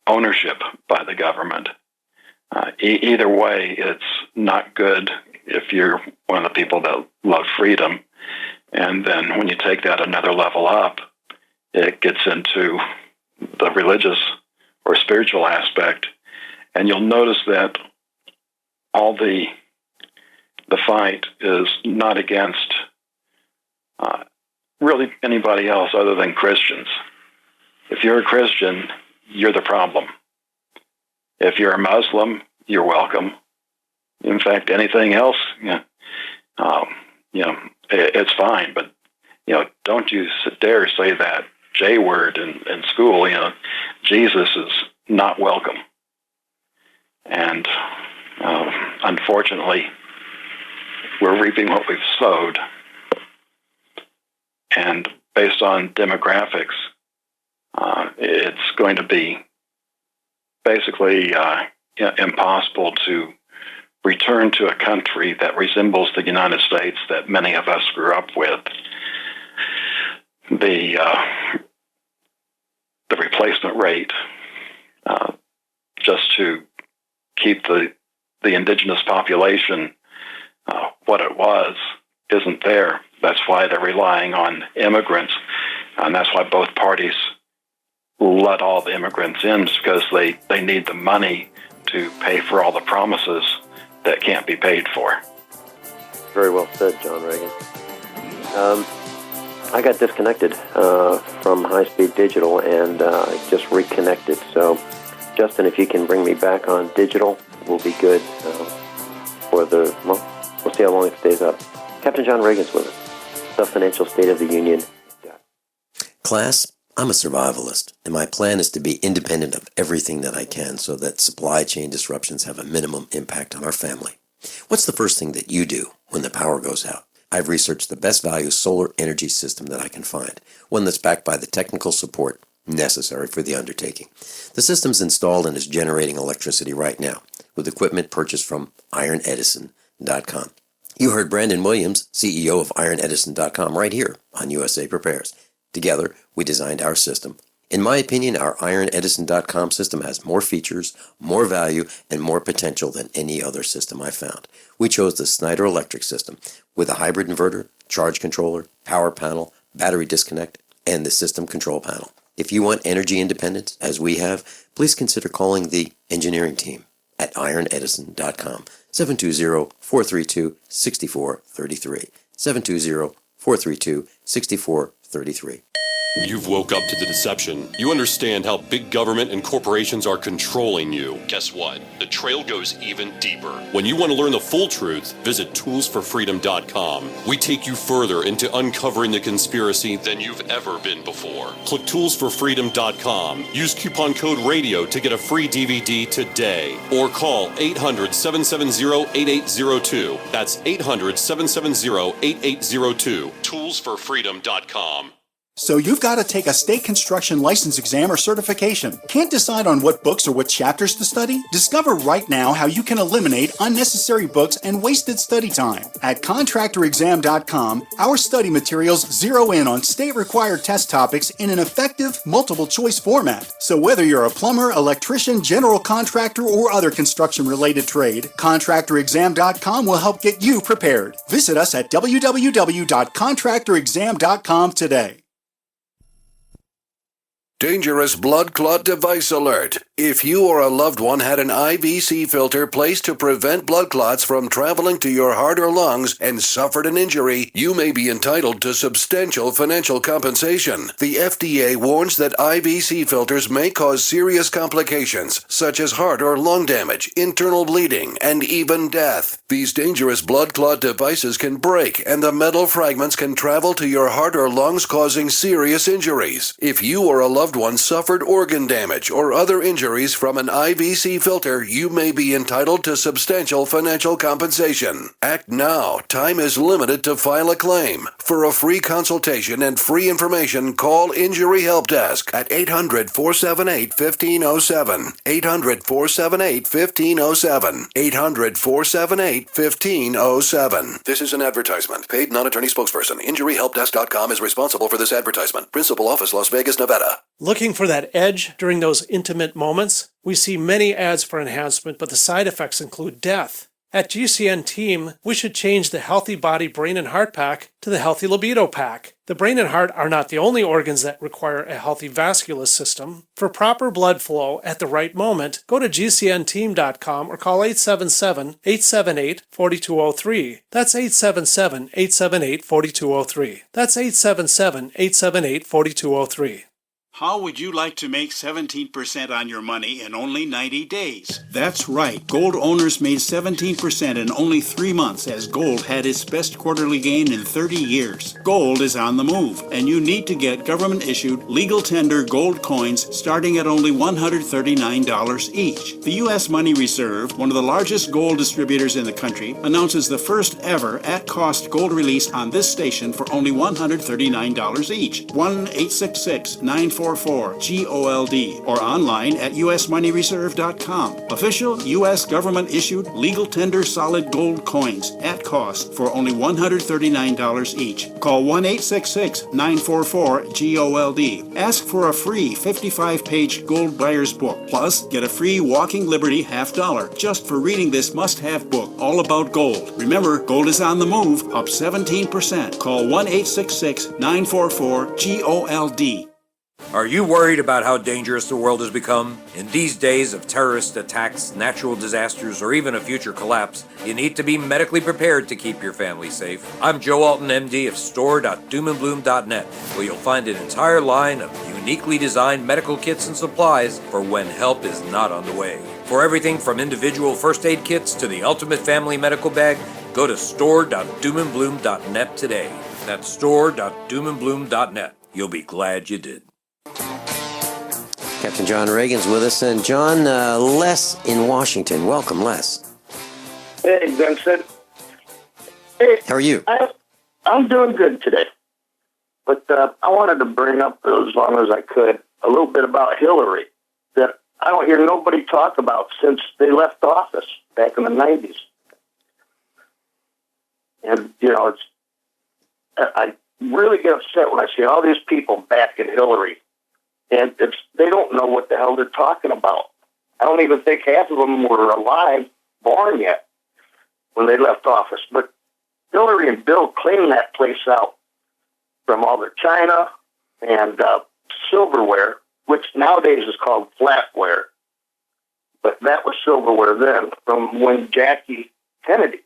ownership by the government. Either way, it's not good if you're one of the people that love freedom. And then when you take that another level up, it gets into the religious or spiritual aspect. And you'll notice that all the fight is not against really anybody else other than Christians. If you're a Christian, you're the problem. If you're a Muslim, you're welcome. In fact, anything else, it's fine. But don't you dare say that J word in school. Jesus is not welcome. And unfortunately, we're reaping what we've sowed. And based on demographics, it's going to be basically impossible to return to a country that resembles the United States that many of us grew up with. The replacement rate, just to keep the indigenous population what it was, isn't there. That's why they're relying on immigrants, and that's why both parties let all the immigrants in, because they need the money to pay for all the promises that can't be paid for. Very well said, John Regan. I got disconnected from high-speed digital and just reconnected. So, Justin, if you can bring me back on digital, we'll be good we'll see how long it stays up. Captain John Regan's with us. The Financial State of the Union. Class, I'm a survivalist, and my plan is to be independent of everything that I can so that supply chain disruptions have a minimum impact on our family. What's the first thing that you do when the power goes out? I've researched the best value solar energy system that I can find, one that's backed by the technical support necessary for the undertaking. The system's installed and is generating electricity right now, with equipment purchased from ironedison.com. You heard Brandon Williams, CEO of ironedison.com, right here on USA Prepares. Together, we designed our system. In my opinion, our ironedison.com system has more features, more value, and more potential than any other system I found. We chose the Snyder Electric system with a hybrid inverter, charge controller, power panel, battery disconnect, and the system control panel. If you want energy independence, as we have, please consider calling the engineering team at ironedison.com, 720-432-6433, 720-432-6433. You've woke up to the deception. You understand how big government and corporations are controlling you. Guess what? The trail goes even deeper. When you want to learn the full truth, visit toolsforfreedom.com. We take you further into uncovering the conspiracy than you've ever been before. Click toolsforfreedom.com. Use coupon code RADIO to get a free DVD today. Or call 800-770-8802. That's 800-770-8802. Toolsforfreedom.com. So you've got to take a state construction license exam or certification. Can't decide on what books or what chapters to study? Discover right now how you can eliminate unnecessary books and wasted study time. At contractorexam.com, our study materials zero in on state-required test topics in an effective, multiple-choice format. So whether you're a plumber, electrician, general contractor, or other construction-related trade, contractorexam.com will help get you prepared. Visit us at www.contractorexam.com today. Dangerous blood clot device alert. If you or a loved one had an IVC filter placed to prevent blood clots from traveling to your heart or lungs and suffered an injury, you may be entitled to substantial financial compensation. The FDA warns that IVC filters may cause serious complications, such as heart or lung damage, internal bleeding, and even death. These dangerous blood clot devices can break, and the metal fragments can travel to your heart or lungs, causing serious injuries. If you or a loved one suffered organ damage or other injuries from an IVC filter, you may be entitled to substantial financial compensation. Act now. Time is limited to file a claim. For a free consultation and free information, call Injury Help Desk at 800-478-1507. 800-478-1507. 800-478-1507. This is an advertisement. Paid non-attorney spokesperson. InjuryHelpDesk.com is responsible for this advertisement. Principal office, Las Vegas, Nevada. Looking for that edge during those intimate moments? We see many ads for enhancement, but the side effects include death. At GCN Team, we should change the Healthy Body, Brain, and Heart Pack to the Healthy Libido Pack. The brain and heart are not the only organs that require a healthy vascular system. For proper blood flow at the right moment, go to GCNteam.com or call 877-878-4203. That's 877-878-4203. That's 877-878-4203. How would you like to make 17% on your money in only 90 days? That's right. Gold owners made 17% in only 3 months as gold had its best quarterly gain in 30 years. Gold is on the move, and you need to get government-issued, legal tender gold coins starting at only $139 each. The U.S. Money Reserve, one of the largest gold distributors in the country, announces the first ever at-cost gold release on this station for only $139 each. 1-866-944-GOLD or online at usmoneyreserve.com. Official U.S. government-issued legal tender solid gold coins at cost for only $139 each. Call 1-866-944-GOLD. Ask for a free 55-page gold buyer's book. Plus, get a free Walking Liberty $50 just for reading this must-have book all about gold. Remember, gold is on the move, up 17%. Call 1-866-944-GOLD. Are you worried about how dangerous the world has become? In these days of terrorist attacks, natural disasters, or even a future collapse, you need to be medically prepared to keep your family safe. I'm Joe Alton, MD of store.doomandbloom.net, where you'll find an entire line of uniquely designed medical kits and supplies for when help is not on the way. For everything from individual first aid kits to the ultimate family medical bag, go to store.doomandbloom.net today. That's store.doomandbloom.net. You'll be glad you did. Captain John Reagan's with us, and John, Les in Washington. Welcome, Les. Hey, Vincent. Hey, how are you? I'm doing good today. But I wanted to bring up, as long as I could, a little bit about Hillary that I don't hear nobody talk about since they left office back in the 90s. And, you know, I really get upset when I see all these people backing Hillary. And they don't know what the hell they're talking about. I don't even think half of them were alive, born yet, when they left office. But Hillary and Bill cleaned that place out from all their china and silverware, which nowadays is called flatware. But that was silverware then, from when Jackie Kennedy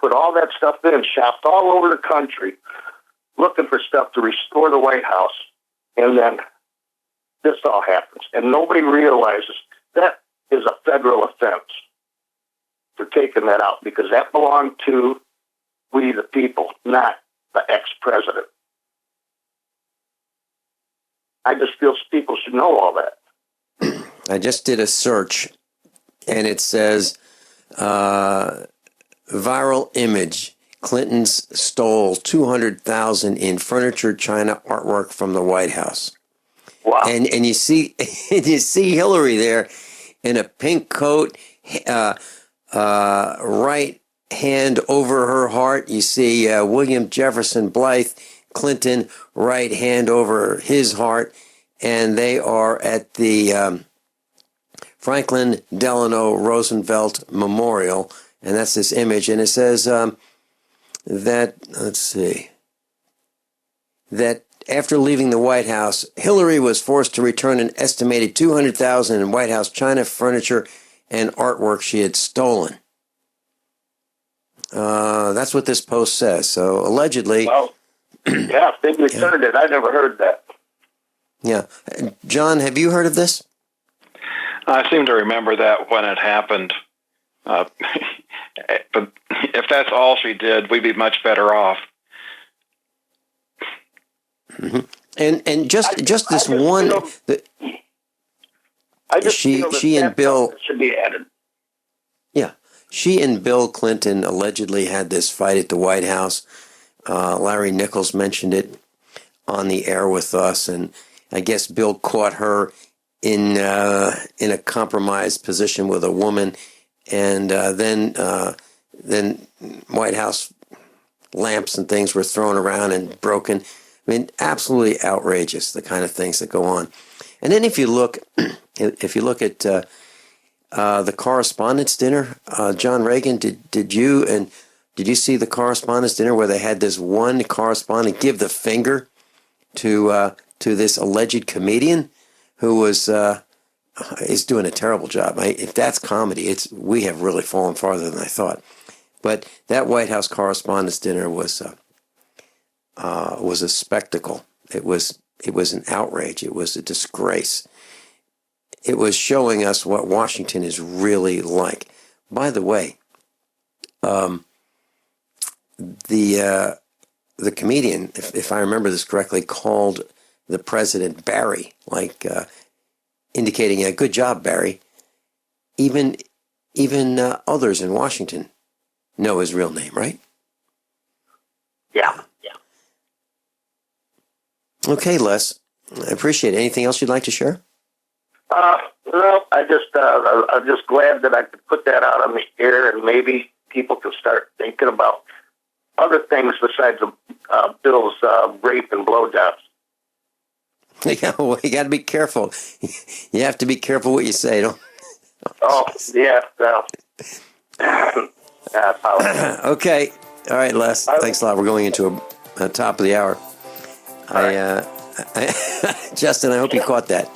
put all that stuff in, shopped all over the country, looking for stuff to restore the White House. And then this all happens. And nobody realizes that is a federal offense for taking that out, because that belonged to we the people, not the ex-president. I just feel people should know all that. I just did a search, and it says viral image. Clintons stole $200,000 in furniture, china, artwork from the White House. Wow! And you see Hillary there in a pink coat, right hand over her heart. You see William Jefferson Blythe Clinton, right hand over his heart, and they are at the Franklin Delano Roosevelt Memorial, and that's this image, and it says that after leaving the White House, Hillary was forced to return an estimated $200,000 in White House china, furniture, and artwork she had stolen. That's what this post says. So allegedly, well, yeah, they returned it. I never heard that. Yeah, John, have you heard of this? I seem to remember that when it happened. But if that's all she did, we'd be much better off. Mm-hmm. And just this one, she and Bill should be added. Yeah, she and Bill Clinton allegedly had this fight at the White House. Larry Nichols mentioned it on the air with us, and I guess Bill caught her in a compromised position with a woman, and then White House lamps and things were thrown around and broken. I mean, absolutely outrageous, the kind of things that go on. And then if you look at the correspondence dinner, John Regan, did you see the correspondence dinner where they had this one correspondent give the finger to this alleged comedian who is doing a terrible job? If that's comedy, we have really fallen farther than I thought. But that White House correspondence dinner was a spectacle. It was an outrage. It was a disgrace. It was showing us what Washington is really like. By the way, the comedian, if I remember this correctly, called the president Barry, indicating a good job, Barry. Even others in Washington know his real name, right? Yeah. Okay, Les. I appreciate it. Anything else you'd like to share? No, I'm just glad that I could put that out on the air, and maybe people can start thinking about other things besides Bill's rape and blowjobs. Yeah, well, you got to be careful. You have to be careful what you say, don't? Oh, yeah. No. Okay. All right, Les. Thanks a lot. We're going into a top of the hour. Justin, I hope you caught that.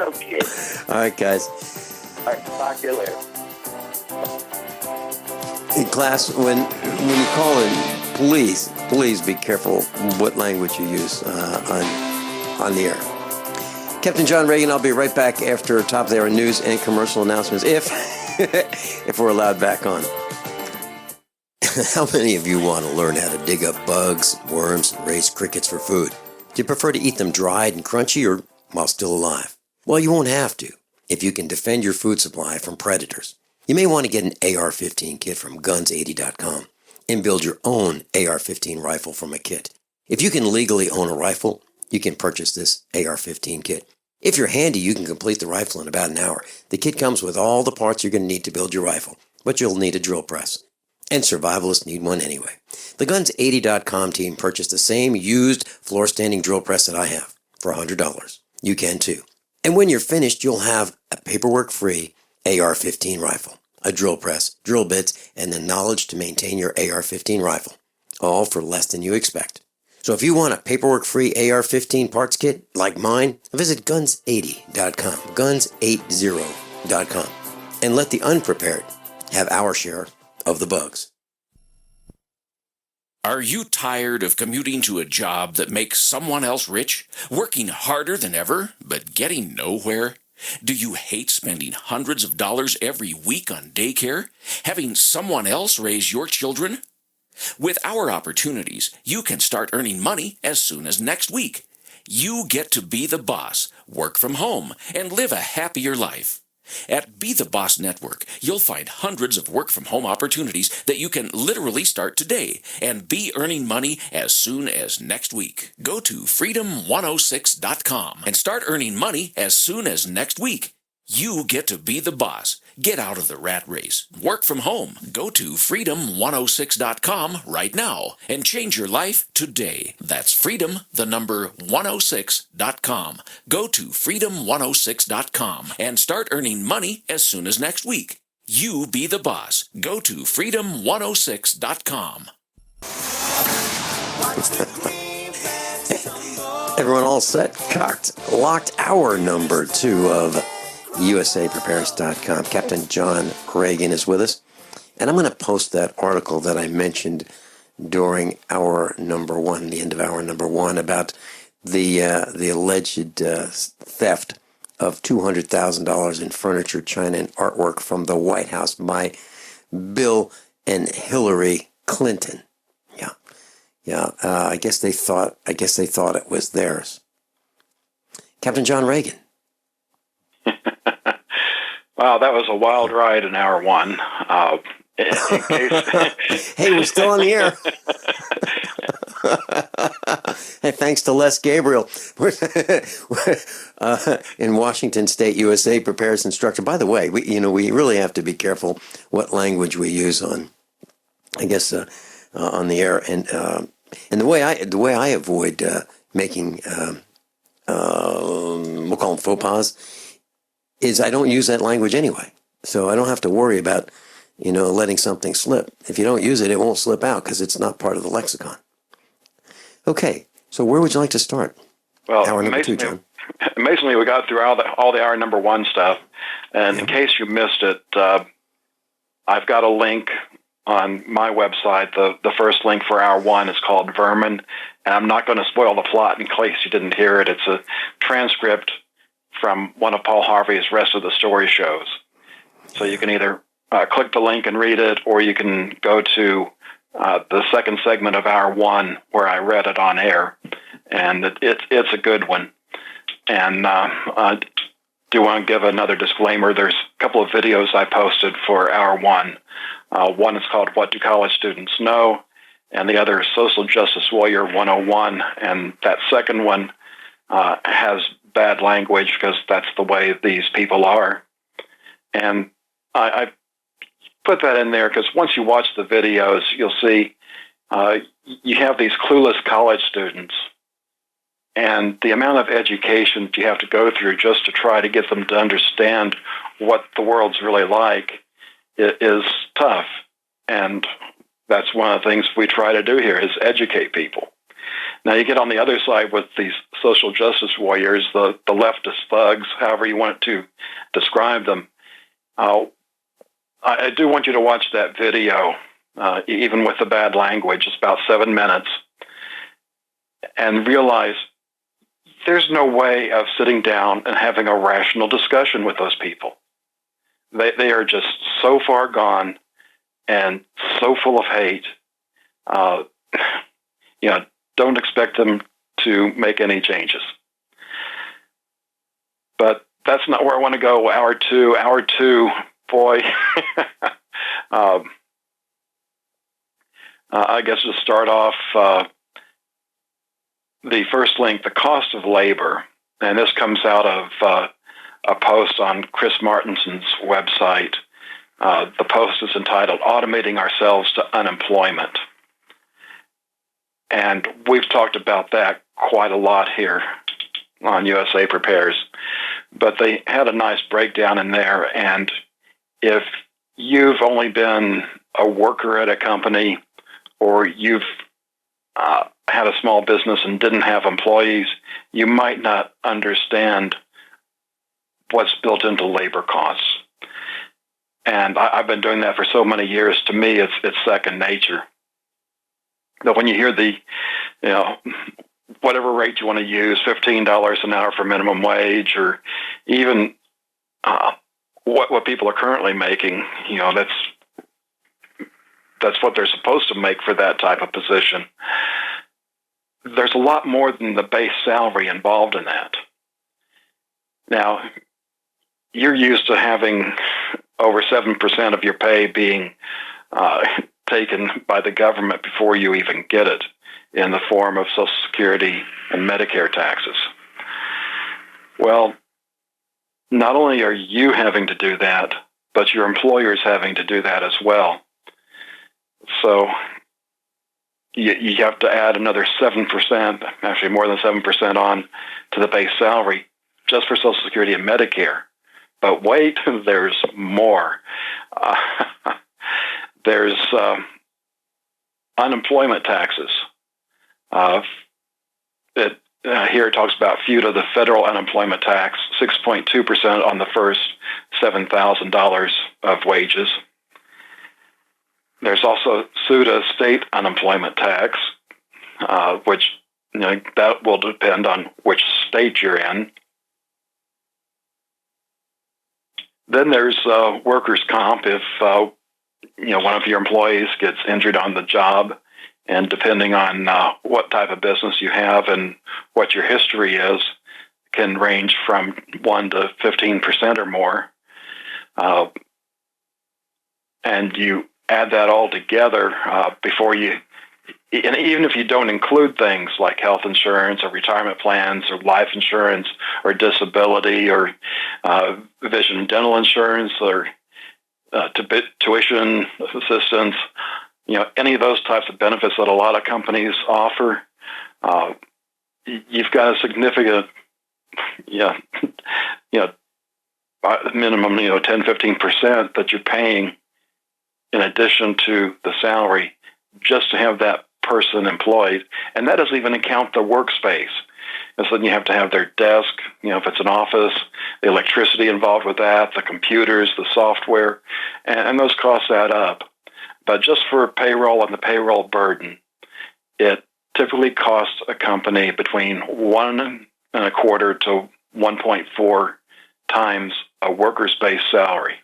Okay. All right, guys. All right, talk to you later. In class, when you call in, please be careful what language you use on the air. Captain John Regan, I'll be right back after top of the hour news and commercial announcements, if we're allowed back on. How many of you want to learn how to dig up bugs, worms, and raise crickets for food? Do you prefer to eat them dried and crunchy or while still alive? Well, you won't have to if you can defend your food supply from predators. You may want to get an AR-15 kit from guns80.com and build your own AR-15 rifle from a kit. If you can legally own a rifle, you can purchase this AR-15 kit. If you're handy, you can complete the rifle in about an hour. The kit comes with all the parts you're going to need to build your rifle, but you'll need a drill press. And survivalists need one anyway. The Guns80.com team purchased the same used floor-standing drill press that I have for $100. You can too. And when you're finished, you'll have a paperwork-free AR-15 rifle, a drill press, drill bits, and the knowledge to maintain your AR-15 rifle, all for less than you expect. So if you want a paperwork-free AR-15 parts kit like mine, visit Guns80.com, Guns80.com, and let the unprepared have our share of the bugs. Are you tired of commuting to a job that makes someone else rich, working harder than ever, but getting nowhere? Do you hate spending hundreds of dollars every week on daycare, having someone else raise your children? With our opportunities, you can start earning money as soon as next week. You get to be the boss, work from home, and live a happier life. At Be the Boss Network, you'll find hundreds of work-from-home opportunities that you can literally start today and be earning money as soon as next week. Go to freedom106.com and start earning money as soon as next week. You get to be the boss. Get out of the rat race. Work from home. Go to freedom106.com right now and change your life today. That's freedom, the number 106.com. Go to freedom106.com and start earning money as soon as next week. You be the boss. Go to freedom106.com. Everyone all set, cocked, locked. Hour number 2 of USAPrepares.com. Captain John Regan is with us, and I'm going to post that article that I mentioned during hour number 1, the end of hour number 1, about the alleged theft of $200,000 in furniture, china, and artwork from the White House by Bill and Hillary Clinton. I guess they thought it was theirs. Captain John Regan. Wow, that was a wild ride in hour 1. In case... Hey, we're still on the air. Hey, thanks to Les Gabriel in Washington State, USA, prepares instruction. By the way, we really have to be careful what language we use on, I guess, on the air, and the way I avoid making we'll call them faux pas is I don't use that language anyway, so I don't have to worry about letting something slip. If you don't use it, it won't slip out because it's not part of the lexicon. Okay, so where would you like to start? Well, hour number 2, John. Amazingly, we got through all the hour number 1 stuff, and in case you missed it, I've got a link on my website. The first link for hour 1 is called Vermin, and I'm not going to spoil the plot in case you didn't hear it. It's a transcript from one of Paul Harvey's Rest of the Story shows. So you can either click the link and read it, or you can go to the second segment of hour 1 where I read it on air, and it's a good one. And I do want to give another disclaimer. There's a couple of videos I posted for hour 1. One is called What Do College Students Know? And the other is Social Justice Warrior 101. And that second one has bad language because that's the way these people are. And I put that in there because once you watch the videos, you'll see you have these clueless college students, and the amount of education you have to go through just to try to get them to understand what the world's really like is tough. And that's one of the things we try to do here is educate people. Now you get on the other side with these social justice warriors, the leftist thugs, however you want to describe them. I do want you to watch that video, even with the bad language. It's about 7 minutes. And realize there's no way of sitting down and having a rational discussion with those people. They are just so far gone and so full of hate. Don't expect them to make any changes. But that's not where I want to go. Hour 2 boy, I guess to start off, the first link, the cost of labor, and this comes out of a post on Chris Martinson's website. The post is entitled "Automating Ourselves to Unemployment." And we've talked about that quite a lot here on USA Prepares. But they had a nice breakdown in there. And if you've only been a worker at a company, or you've had a small business and didn't have employees, you might not understand what's built into labor costs. And I've been doing that for so many years. To me, it's second nature. But when you hear the, whatever rate you want to use, $15 an hour for minimum wage, or even what people are currently making, that's what they're supposed to make for that type of position. There's a lot more than the base salary involved in that. Now, you're used to having over 7% of your pay being taken by the government before you even get it, in the form of Social Security and Medicare taxes. Well, not only are you having to do that, but your employer's having to do that as well. So you have to add another 7%, actually more than 7% on to the base salary just for Social Security and Medicare. But wait, there's more. There's unemployment taxes. Here it talks about FUTA, the federal unemployment tax, 6.2% on the first $7,000 of wages. There's also SUTA, state unemployment tax, which that will depend on which state you're in. Then there's workers' comp if one of your employees gets injured on the job, and depending on what type of business you have and what your history is, can range from 1 to 15% or more. And you add that all together before you, and even if you don't include things like health insurance or retirement plans or life insurance or disability or vision and dental insurance or tuition assistance, any of those types of benefits that a lot of companies offer, you've got a significant, minimum, 10, 15% that you're paying in addition to the salary just to have that person employed. And that doesn't even account the workspace. And so then you have to have their desk, if it's an office, the electricity involved with that, the computers, the software, and those costs add up. But just for payroll and the payroll burden, it typically costs a company between 1.25 to 1.4 times a worker's base salary.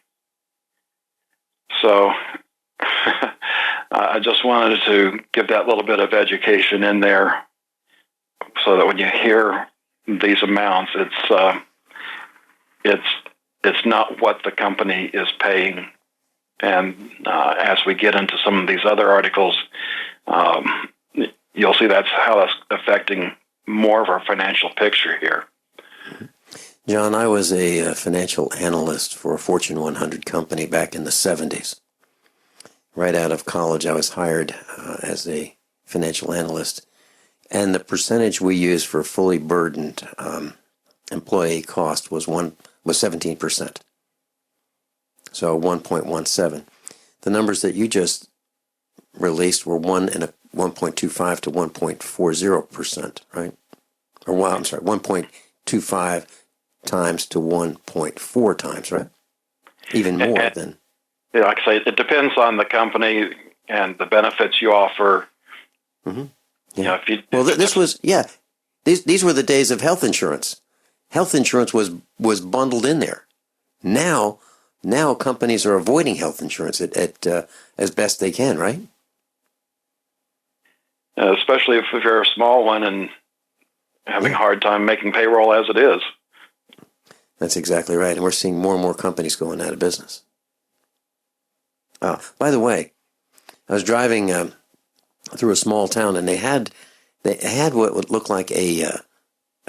So I just wanted to give that little bit of education in there so that when you hear these amounts, it's not what the company is paying. And as we get into some of these other articles, you'll see that's how that's affecting more of our financial picture here. John, I was a financial analyst for a Fortune 100 company back in the 70s. Right out of college, I was hired as a financial analyst. And the percentage we used for fully burdened employee cost was 17%. So 1.17. The numbers that you just released were 1.25 to 1.40%, right? Or 1.25 times to 1.4 times, right? Even more than. Yeah, like I say, it depends on the company and the benefits you offer. Mm-hmm. Yeah. These were the days of health insurance. Health insurance was bundled in there. Now companies are avoiding health insurance at as best they can, right? Especially if you're a small one and having a hard time making payroll as it is. That's exactly right. And we're seeing more and more companies going out of business. By the way, I was driving through a small town, and they had what would look like a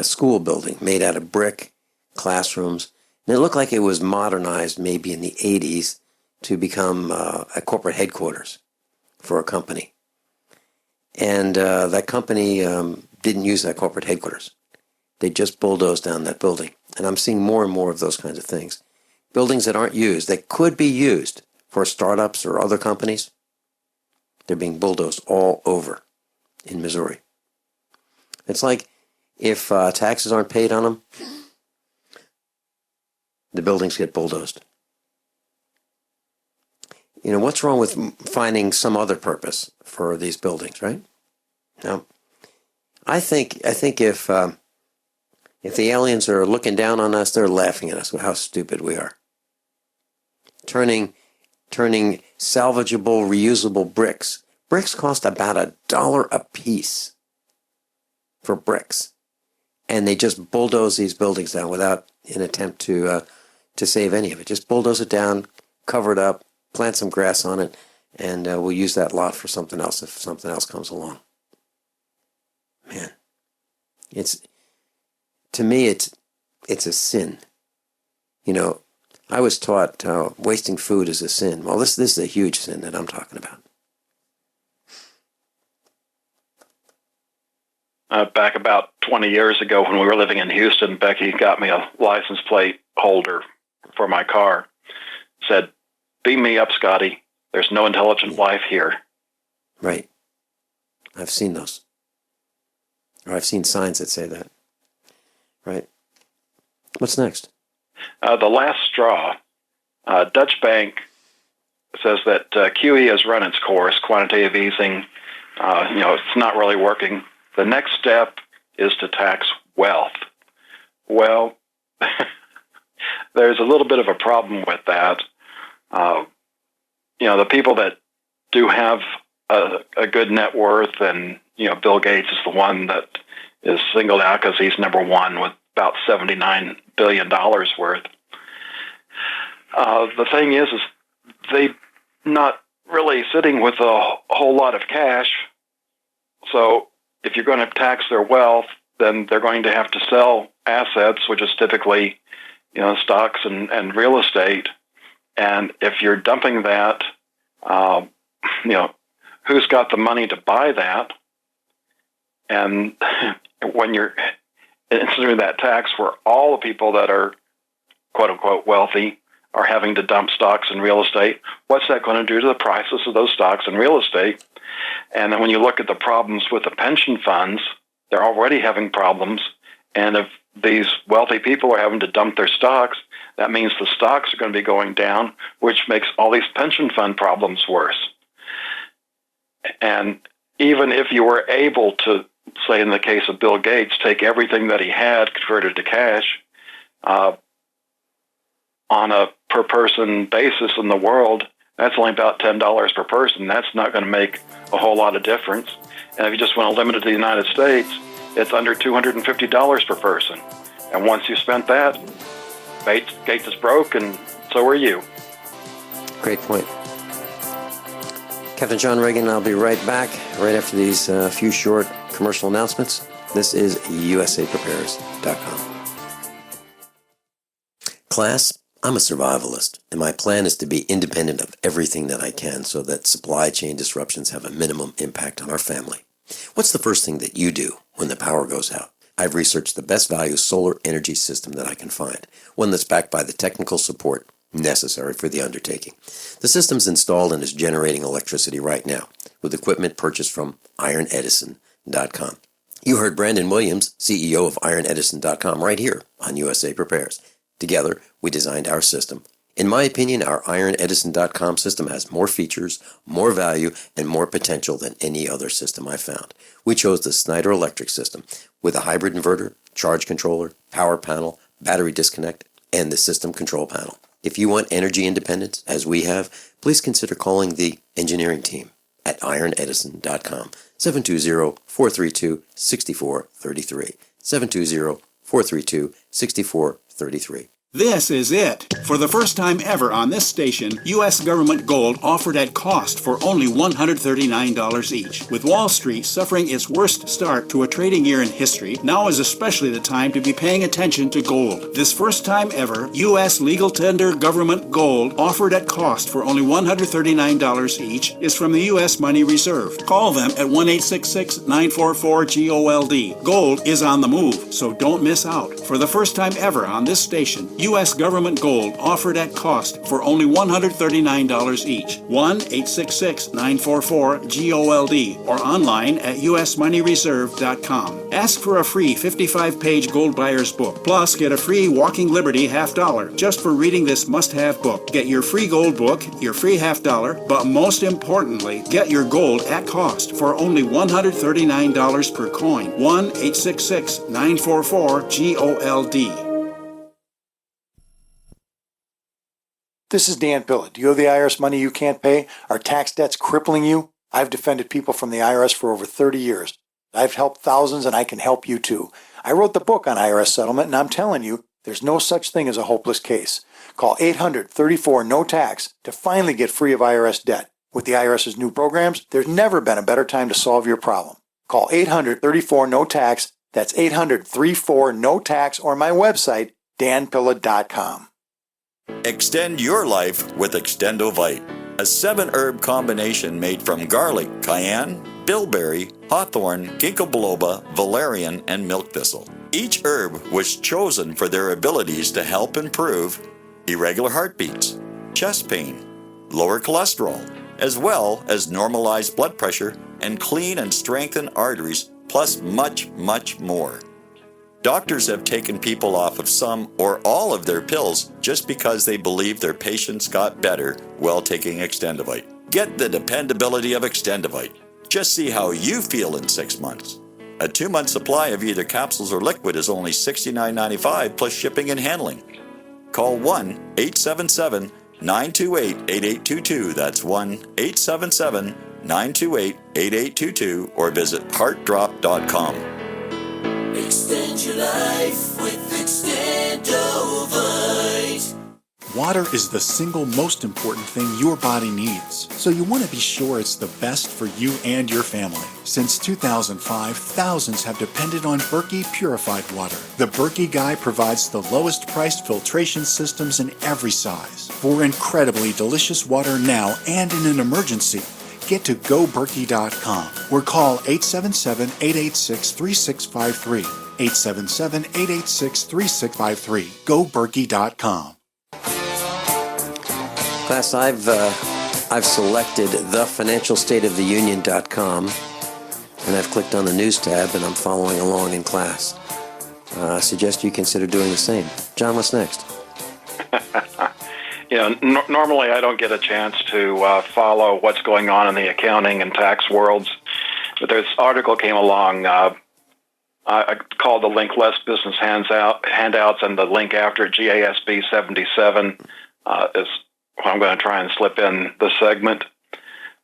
school building made out of brick, classrooms, and it looked like it was modernized maybe in the 80s to become a corporate headquarters for a company. And that company didn't use that corporate headquarters. They just bulldozed down that building. And I'm seeing more and more of those kinds of things. Buildings that aren't used, that could be used for startups or other companies, they're being bulldozed all over in Missouri. It's like if taxes aren't paid on them, the buildings get bulldozed. You know, what's wrong with finding some other purpose for these buildings, right? Now, I think if the aliens are looking down on us, they're laughing at us with how stupid we are. Turning salvageable, reusable bricks. Bricks cost about $1 a piece for bricks. And they just bulldoze these buildings down without an attempt to save any of it. Just bulldoze it down, cover it up, plant some grass on it, and we'll use that lot for something else if something else comes along. Man, to me, it's a sin. You know, I was taught wasting food is a sin. Well, this is a huge sin that I'm talking about. Back about 20 years ago when we were living in Houston, Becky got me a license plate holder for my car. Said, "Beam me up, Scotty. There's no intelligent life here." Right. I've seen those. Or I've seen signs that say that. Right. What's next? The last straw. Dutch Bank says that QE has run its course, quantitative easing. It's not really working. The next step is to tax wealth. Well, there's a little bit of a problem with that. The people that do have a good net worth, and Bill Gates is the one that is singled out because he's number one with about $79 billion worth. The thing is they're not really sitting with a whole lot of cash. So if you're going to tax their wealth, then they're going to have to sell assets, which is typically, stocks and real estate. And if you're dumping that, who's got the money to buy that? And when you're instituting that tax where all the people that are quote unquote wealthy are having to dump stocks and real estate, what's that going to do to the prices of those stocks and real estate? And then when you look at the problems with the pension funds, they're already having problems. And if these wealthy people are having to dump their stocks, that means the stocks are going to be going down, which makes all these pension fund problems worse. And even if you were able to, say in the case of Bill Gates, take everything that he had, converted to cash, on a per person basis in the world, that's only about $10 per person. That's not going to make a whole lot of difference. And if you just want to limit it to the United States, it's under $250 per person. And once you spent that, Gates is broke, and so are you. Great point. Captain John Regan, I'll be right back right after these few short commercial announcements. This is USAPrepares.com. Class, I'm a survivalist, and my plan is to be independent of everything that I can so that supply chain disruptions have a minimum impact on our family. What's the first thing that you do when the power goes out? I've researched the best value solar energy system that I can find, one that's backed by the technical support necessary for the undertaking. The system's installed and is generating electricity right now with equipment purchased from IronEdison.com. You heard Brandon Williams, CEO of IronEdison.com, right here on USA Prepares. Together, we designed our system. In my opinion, our IronEdison.com system has more features, more value, and more potential than any other system I've found. We chose the Snyder Electric system with a hybrid inverter, charge controller, power panel, battery disconnect, and the system control panel. If you want energy independence, as we have, please consider calling the engineering team at IronEdison.com, 720-432-6433, 720-432-6433. This is it. For the first time ever on this station, U.S. government gold offered at cost for only $139 each. With Wall Street suffering its worst start to a trading year in history, now is especially the time to be paying attention to gold. This first time ever, U.S. legal tender government gold offered at cost for only $139 each is from the U.S. Money Reserve. Call them at 1-866-944-GOLD. Gold is on the move, so don't miss out. For the first time ever on this station, U.S. government gold offered at cost for only $139 each. 1-866-944-GOLD or online at usmoneyreserve.com. Ask for a free 55-page gold buyer's book. Plus, get a free Walking Liberty $50 just for reading this must-have book. Get your free gold book, your free $50, but most importantly, get your gold at cost for only $139 per coin. 1-866-944-GOLD. This is Dan Pilla. Do you owe the IRS money you can't pay? Are tax debts crippling you? I've defended people from the IRS for over 30 years. I've helped thousands and I can help you too. I wrote the book on IRS settlement and I'm telling you, there's no such thing as a hopeless case. Call 800-34-NO-TAX to finally get free of IRS debt. With the IRS's new programs, there's never been a better time to solve your problem. Call 800-34-NO-TAX. That's 800-34-NO-TAX or my website, danpilla.com. Extend your life with Extendovite, a 7-herb combination made from garlic, cayenne, bilberry, hawthorn, ginkgo biloba, valerian, and milk thistle. Each herb was chosen for their abilities to help improve irregular heartbeats, chest pain, lower cholesterol, as well as normalize blood pressure and clean and strengthen arteries, plus much, much more. Doctors have taken people off of some or all of their pills just because they believe their patients got better while taking Extendovite. Get the dependability of Extendovite. Just see how you feel in 6 months. A 2-month supply of either capsules or liquid is only $69.95 plus shipping and handling. Call 1-877-928-8822. That's 1-877-928-8822 or visit heartdrop.com. Extend your life with Extendovite. Water is the single most important thing your body needs, so you want to be sure it's the best for you and your family. Since 2005, thousands have depended on Berkey purified water. The Berkey Guy provides the lowest priced filtration systems in every size. For incredibly delicious water now and in an emergency, get to GoBerkey.com or call 877-886-3653. 877-886-3653. GoBerkey.com. Class, I've selected thefinancialstateoftheunion.com and I've clicked on the news tab and I'm following along in class. I suggest you consider doing the same. John, what's next? Normally I don't get a chance to follow what's going on in the accounting and tax worlds, but this article came along. I called the link Less Business Handouts, and the link after GASB 77 is what I'm going to try and slip in the segment.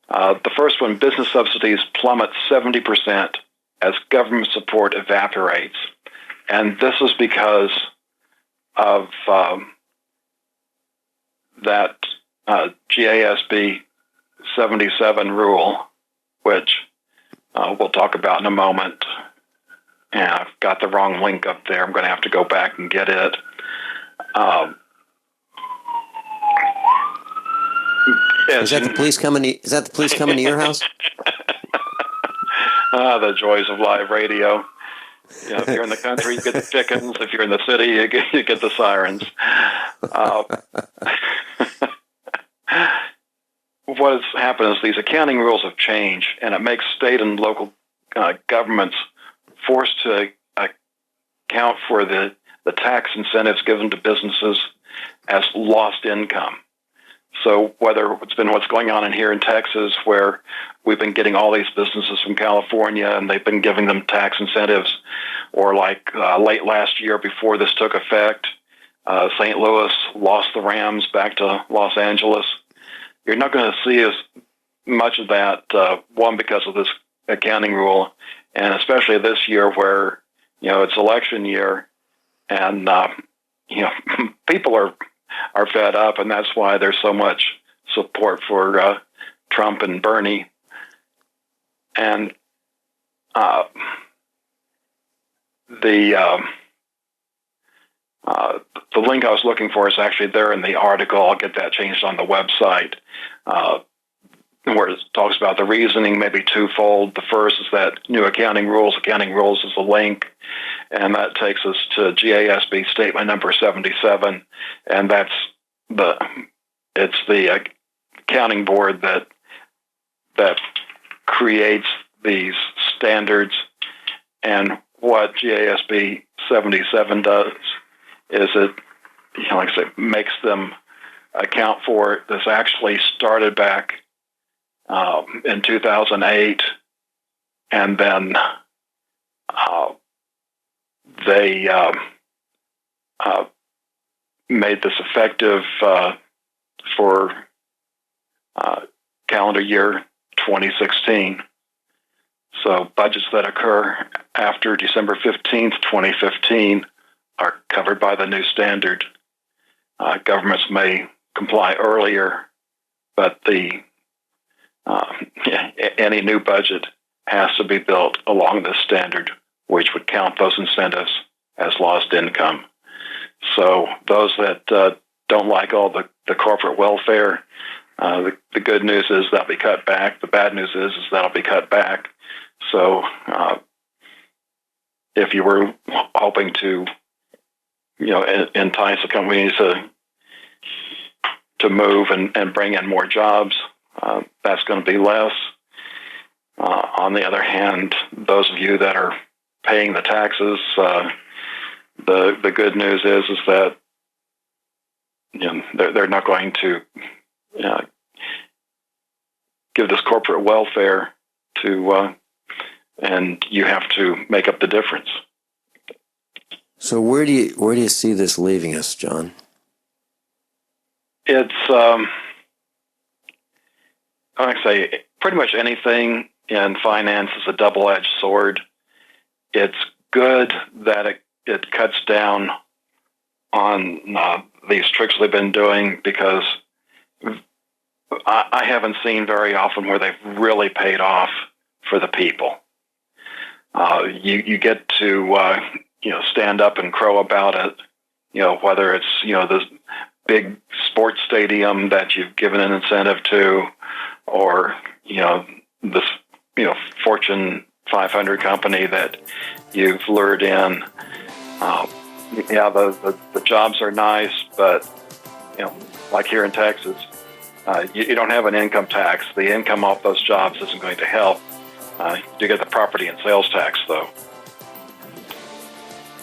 The first one, business subsidies plummet 70% as government support evaporates. And this is because of that GASB 77 rule, which we'll talk about in a moment. And I've got the wrong link up there. I'm going to have to go back and get it. Is that the police coming to your house? The joys of live radio. If you're in the country, you get the chickens. If you're in the city, you get the sirens. What has happened is these accounting rules have changed, and it makes state and local governments forced to account for the tax incentives given to businesses as lost income. So whether it's been what's going on in here in Texas, where we've been getting all these businesses from California and they've been giving them tax incentives, or like late last year before this took effect, St. Louis lost the Rams back to Los Angeles. You're not going to see as much of that, one, because of this accounting rule, and especially this year where, it's election year, and people are fed up, and that's why there's so much support for Trump and Bernie. And the link I was looking for is actually there in the article. I'll get that changed on the website, where it talks about the reasoning, maybe twofold. The first is that new accounting rules. Accounting rules is a link, and that takes us to GASB statement number 77, and it's the accounting board that creates these standards. And what GASB 77 does is it, like I say, makes them account for it. This actually started back in 2008, and then they made this effective for calendar year 2016. So budgets that occur after December 15th, 2015 are covered by the new standard. Governments may comply earlier, but any new budget has to be built along this standard, which would count those incentives as lost income. So those that don't like all the corporate welfare, the good news is that'll be cut back. The bad news is that'll be cut back. So if you were hoping to, entice the companies to move and bring in more jobs, that's going to be less. On the other hand, those of you that are paying the taxes, the good news is that they're not going to give this corporate welfare to, and you have to make up the difference. So where do you see this leaving us, John? It's like I say, pretty much anything in finance is a double-edged sword. It's good that it cuts down on these tricks they've been doing, because I haven't seen very often where they've really paid off for the people. You get to stand up and crow about it, whether it's this big sports stadium that you've given an incentive to, or this Fortune 500 company that you've lured in. The jobs are nice, but like here in Texas, you don't have an income tax. The income off those jobs isn't going to help. You get the property and sales tax, though.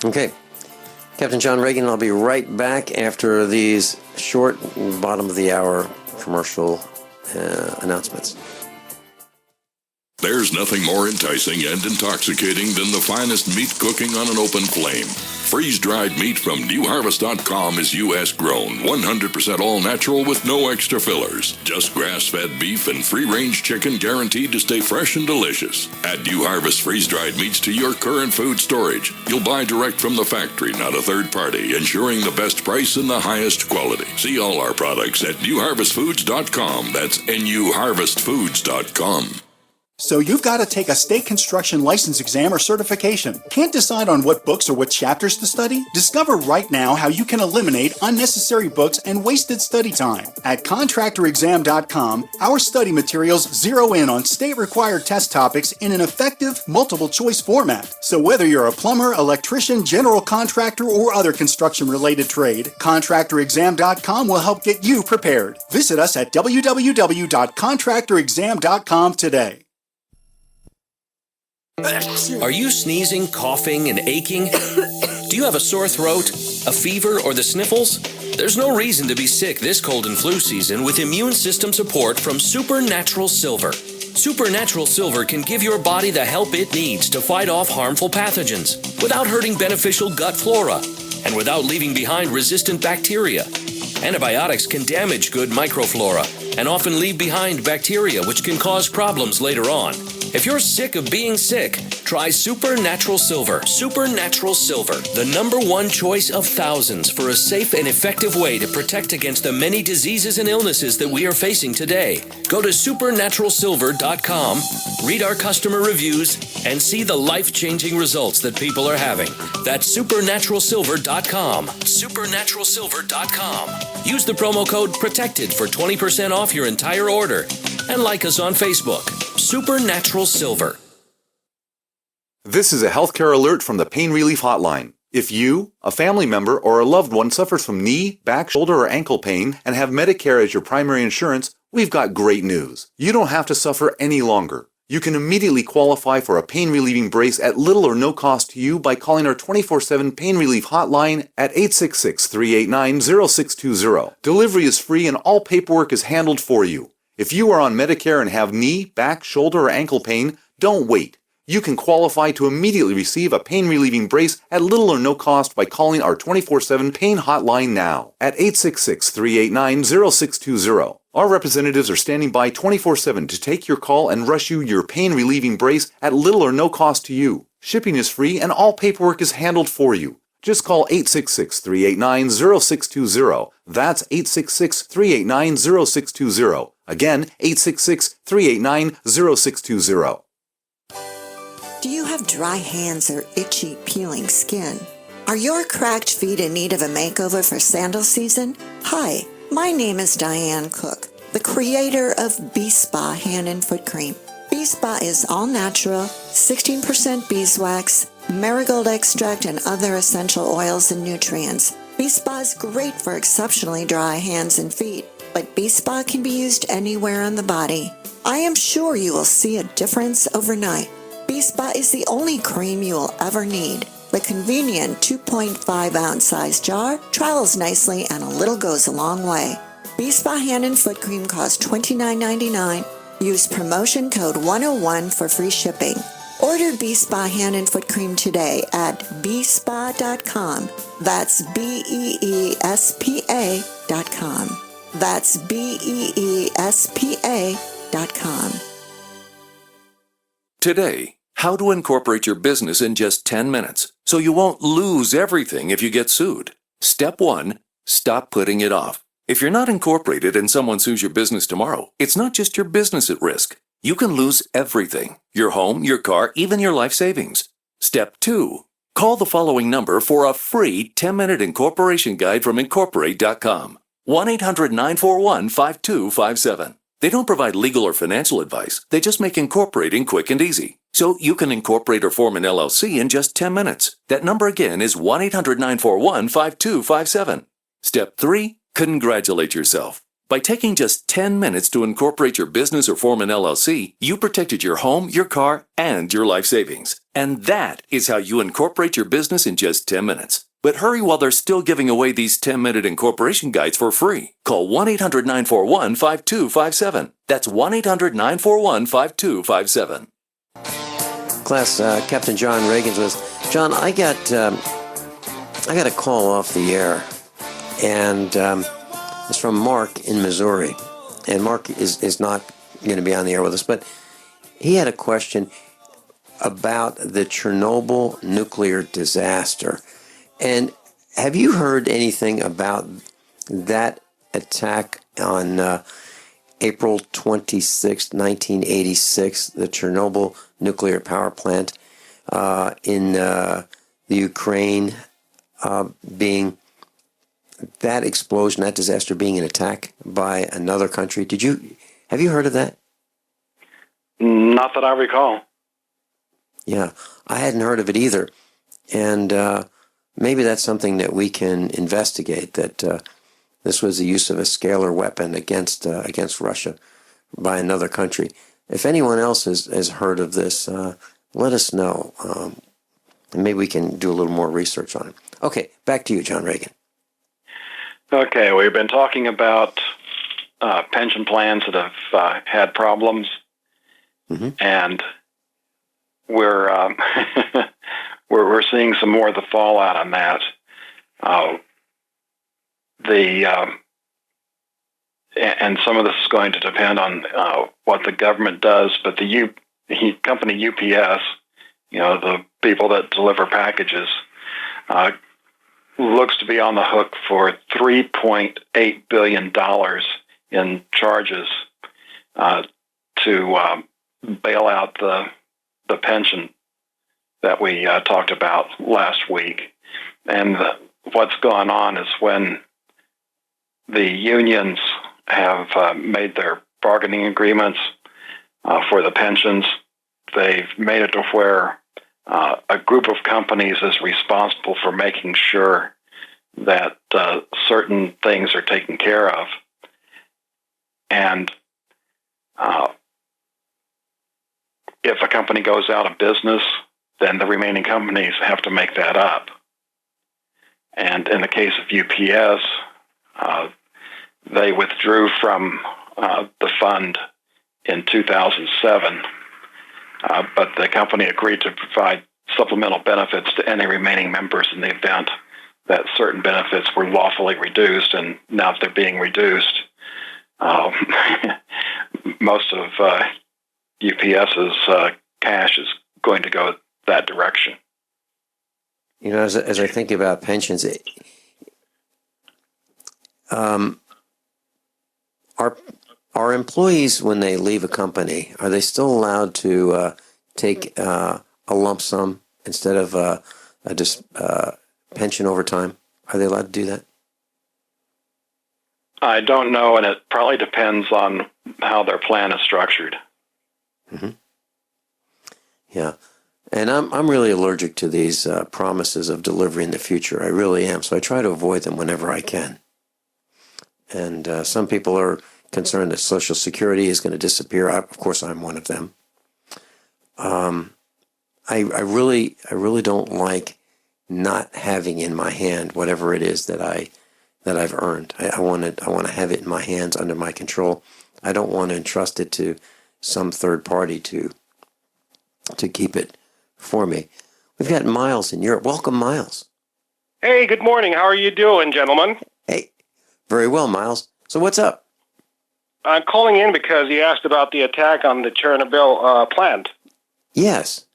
Okay. Captain John Regan, I'll be right back after these short bottom of the hour commercial announcements. There's nothing more enticing and intoxicating than the finest meat cooking on an open flame. Freeze-dried meat from newharvest.com is U.S. grown, 100% all-natural with no extra fillers. Just grass-fed beef and free-range chicken guaranteed to stay fresh and delicious. Add New Harvest freeze-dried meats to your current food storage. You'll buy direct from the factory, not a third party, ensuring the best price and the highest quality. See all our products at newharvestfoods.com. That's newharvestfoods.com. So you've got to take a state construction license exam or certification. Can't decide on what books or what chapters to study? Discover right now how you can eliminate unnecessary books and wasted study time. At contractorexam.com, our study materials zero in on state-required test topics in an effective, multiple-choice format. So whether you're a plumber, electrician, general contractor, or other construction-related trade, contractorexam.com will help get you prepared. Visit us at www.contractorexam.com today. Are you sneezing, coughing, and aching? Do you have a sore throat, a fever, or the sniffles? There's no reason to be sick this cold and flu season with immune system support from Supernatural Silver. Supernatural Silver can give your body the help it needs to fight off harmful pathogens without hurting beneficial gut flora and without leaving behind resistant bacteria. Antibiotics can damage good microflora and often leave behind bacteria which can cause problems later on. If you're sick of being sick, Try Supernatural Silver. Supernatural Silver, the #1 choice of thousands for a safe and effective way to protect against the many diseases and illnesses that we are facing today. Go to supernaturalsilver.com, read our customer reviews, and see the life-changing results that people are having. That's supernaturalsilver.com. Supernaturalsilver.com. Use the promo code PROTECTED for 20% off your entire order. And like us on Facebook. Supernatural Silver. This is a healthcare alert from the Pain Relief Hotline. If you, a family member, or a loved one suffers from knee, back, shoulder, or ankle pain and have Medicare as your primary insurance, we've got great news. You don't have to suffer any longer. You can immediately qualify for a pain-relieving brace at little or no cost to you by calling our 24/7 Pain Relief Hotline at 866-389-0620. Delivery is free and all paperwork is handled for you. If you are on Medicare and have knee, back, shoulder, or ankle pain, don't wait. You can qualify to immediately receive a pain-relieving brace at little or no cost by calling our 24/7 Pain Hotline now at 866-389-0620. Our representatives are standing by 24/7 to take your call and rush you your pain-relieving brace at little or no cost to you. Shipping is free and all paperwork is handled for you. Just call 866-389-0620. That's 866-389-0620. Again, 866-389-0620. Do you have dry hands or itchy, peeling skin? Are your cracked feet in need of a makeover for sandal season? Hi, my name is Diane Cook, the creator of Bee Spa Hand and Foot Cream. Bee Spa is all natural, 16% beeswax, marigold extract, and other essential oils and nutrients. Bee Spa is great for exceptionally dry hands and feet, but Bee Spa can be used anywhere on the body. I am sure you will see a difference overnight. Bee Spa is the only cream you will ever need. The convenient 2.5 ounce size jar travels nicely and a little goes a long way. Bee Spa Hand and Foot Cream costs $29.99. Use promotion code 101 for free shipping. Order Bee Spa Hand and Foot Cream today at beespa.com. That's BEESPA.com. That's BEESPA.com. Today, how to incorporate your business in just 10 minutes so you won't lose everything if you get sued. Step 1, stop putting it off. If you're not incorporated and someone sues your business tomorrow, it's not just your business at risk. You can lose everything: your home, your car, even your life savings. Step 2, call the following number for a free 10-minute incorporation guide from Incorporate.com. 1-800-941-5257. They don't provide legal or financial advice. They just make incorporating quick and easy. So you can incorporate or form an LLC in just 10 minutes. That number again is 1-800-941-5257. Step 3, congratulate yourself. By taking just 10 minutes to incorporate your business or form an LLC, you protected your home, your car, and your life savings. And that is how you incorporate your business in just 10 minutes. But hurry while they're still giving away these 10-minute incorporation guides for free. Call 1-800-941-5257. That's 1-800-941-5257. Class, Captain John Reagan's with us. John, I got a call off the air, and it's from Mark in Missouri. And Mark is not going to be on the air with us, but he had a question about the Chernobyl nuclear disaster. And have you heard anything about that attack on April 26, 1986, the Chernobyl nuclear power plant in the Ukraine being that explosion, that disaster being an attack by another country? Have you heard of that? Not that I recall. Yeah, I hadn't heard of it either. And maybe that's something that we can investigate, that this was the use of a scalar weapon against Russia by another country. If anyone else has heard of this, let us know. And maybe we can do a little more research on it. Okay, back to you, John Regan. Okay, we've been talking about pension plans that have had problems, and we're we're seeing some more of the fallout on that. And some of this is going to depend on what the government does, but the company UPS the people that deliver packages, looks to be on the hook for $3.8 billion in charges to bail out the pension that we talked about last week. And what's gone on is when the unions have made their bargaining agreements for the pensions, they've made it to where a group of companies is responsible for making sure that certain things are taken care of. And if a company goes out of business, then the remaining companies have to make that up. And in the case of UPS, they withdrew from the fund in 2007, but the company agreed to provide supplemental benefits to any remaining members in the event that certain benefits were lawfully reduced, and now that they're being reduced, most of UPS's cash is going to go that direction. As I think about pensions, are employees, when they leave a company, are they still allowed to take a lump sum instead of a pension over time? Are they allowed to do that? I don't know, and it probably depends on how their plan is structured. Mm-hmm. Yeah. And I'm really allergic to these promises of delivery in the future. I really am. So I try to avoid them whenever I can. And some people are concerned that Social Security is going to disappear. Of course, I'm one of them. I really don't like not having in my hand whatever it is that I've earned. I want to have it in my hands, under my control. I don't want to entrust it to some third party to keep it for me. We've got Miles in Europe. Welcome, Miles. Hey, good morning. How are you doing, gentlemen? Hey, very well, Miles. So what's up? I'm calling in because you asked about the attack on the Chernobyl plant. Yes.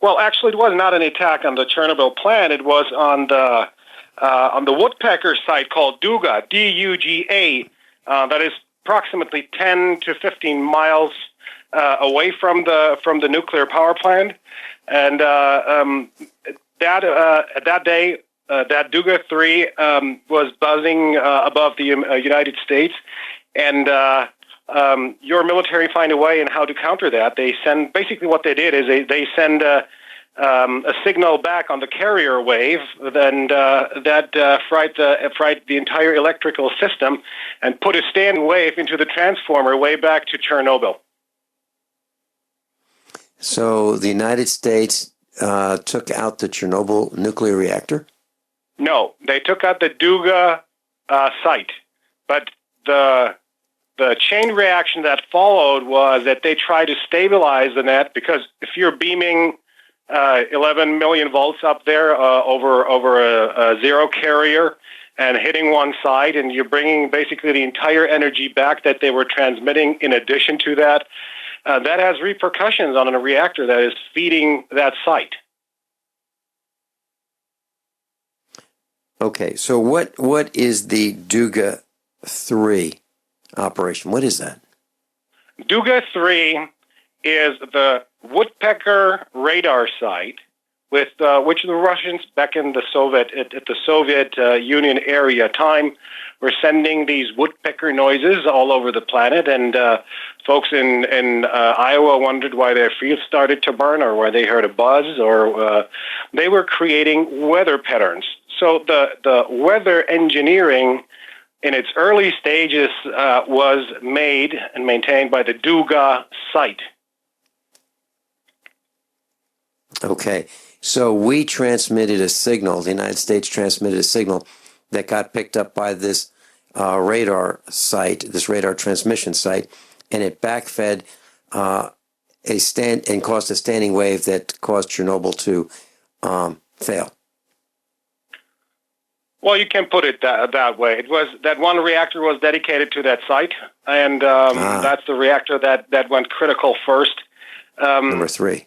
Well, actually, it was not an attack on the Chernobyl plant. It was on the woodpecker site called Duga, D-U-G-A, that is approximately 10 to 15 miles away from the nuclear power plant. And that day, that Duga 3 was buzzing above the United States, and your military find a way in how to counter that. They send, basically what they did is they send a signal back on the carrier wave, and that fried the entire electrical system and put a standing wave into the transformer way back to Chernobyl. So the United States took out the Chernobyl nuclear reactor? No, they took out the Duga site, but the chain reaction that followed was that they tried to stabilize the net, because if you're beaming 11 million volts up there over a zero carrier and hitting one side, and you're bringing basically the entire energy back that they were transmitting in addition to that, that has repercussions on a reactor that is feeding that site. Okay, so what is the Duga 3 operation? What is that? Duga 3 is the woodpecker radar site with which the Russians back in the Soviet Union area time were sending these woodpecker noises all over the planet, and folks in Iowa wondered why their fields started to burn, or why they heard a buzz, or they were creating weather patterns. So the weather engineering in its early stages was made and maintained by the Duga site. Okay, so we transmitted a signal, the United States transmitted a signal that got picked up by this radar site, this radar transmission site, and it backfed and caused a standing wave that caused Chernobyl to fail. Well, you can put it that way. It was that one reactor was dedicated to that site, and that's the reactor that went critical first. Number 3.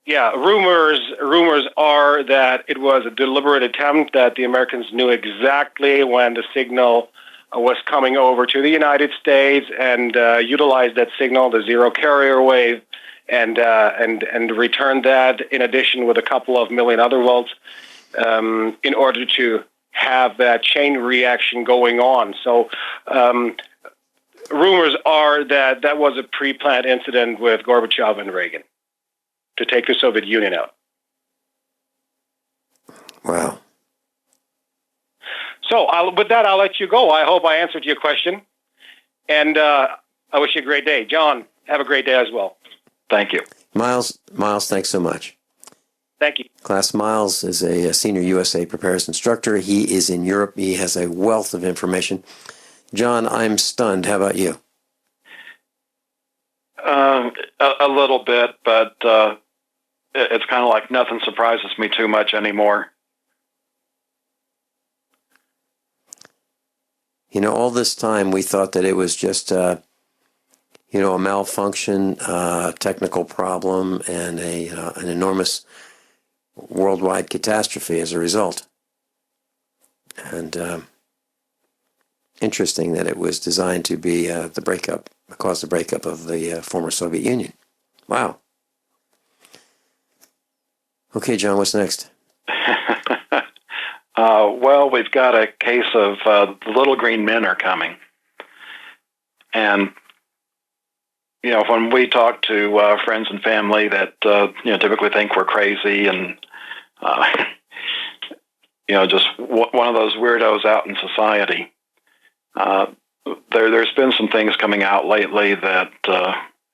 Yeah, rumors are that it was a deliberate attempt, that the Americans knew exactly when the signal was coming over to the United States and utilized that signal, the zero carrier wave, and returned that in addition with a couple of million other volts in order to have that chain reaction going on. So rumors are that that was a pre-planned incident with Gorbachev and Reagan to take the Soviet Union out. Wow. So with that, I'll let you go. I hope I answered your question. And I wish you a great day. John, have a great day as well. Thank you. Miles, thanks so much. Thank you. Class Miles is a senior USA preparedness instructor. He is in Europe. He has a wealth of information. John, I'm stunned. How about you? A little bit, but it's kind of like nothing surprises me too much anymore. You know, all this time we thought that it was just, a malfunction, technical problem, and an enormous worldwide catastrophe as a result. And interesting that it was designed to be cause the breakup of the former Soviet Union. Wow. Okay, John, what's next? Well, we've got a case of the little green men are coming. And, when we talk to friends and family that, typically think we're crazy and, just one of those weirdos out in society, there's been some things coming out lately that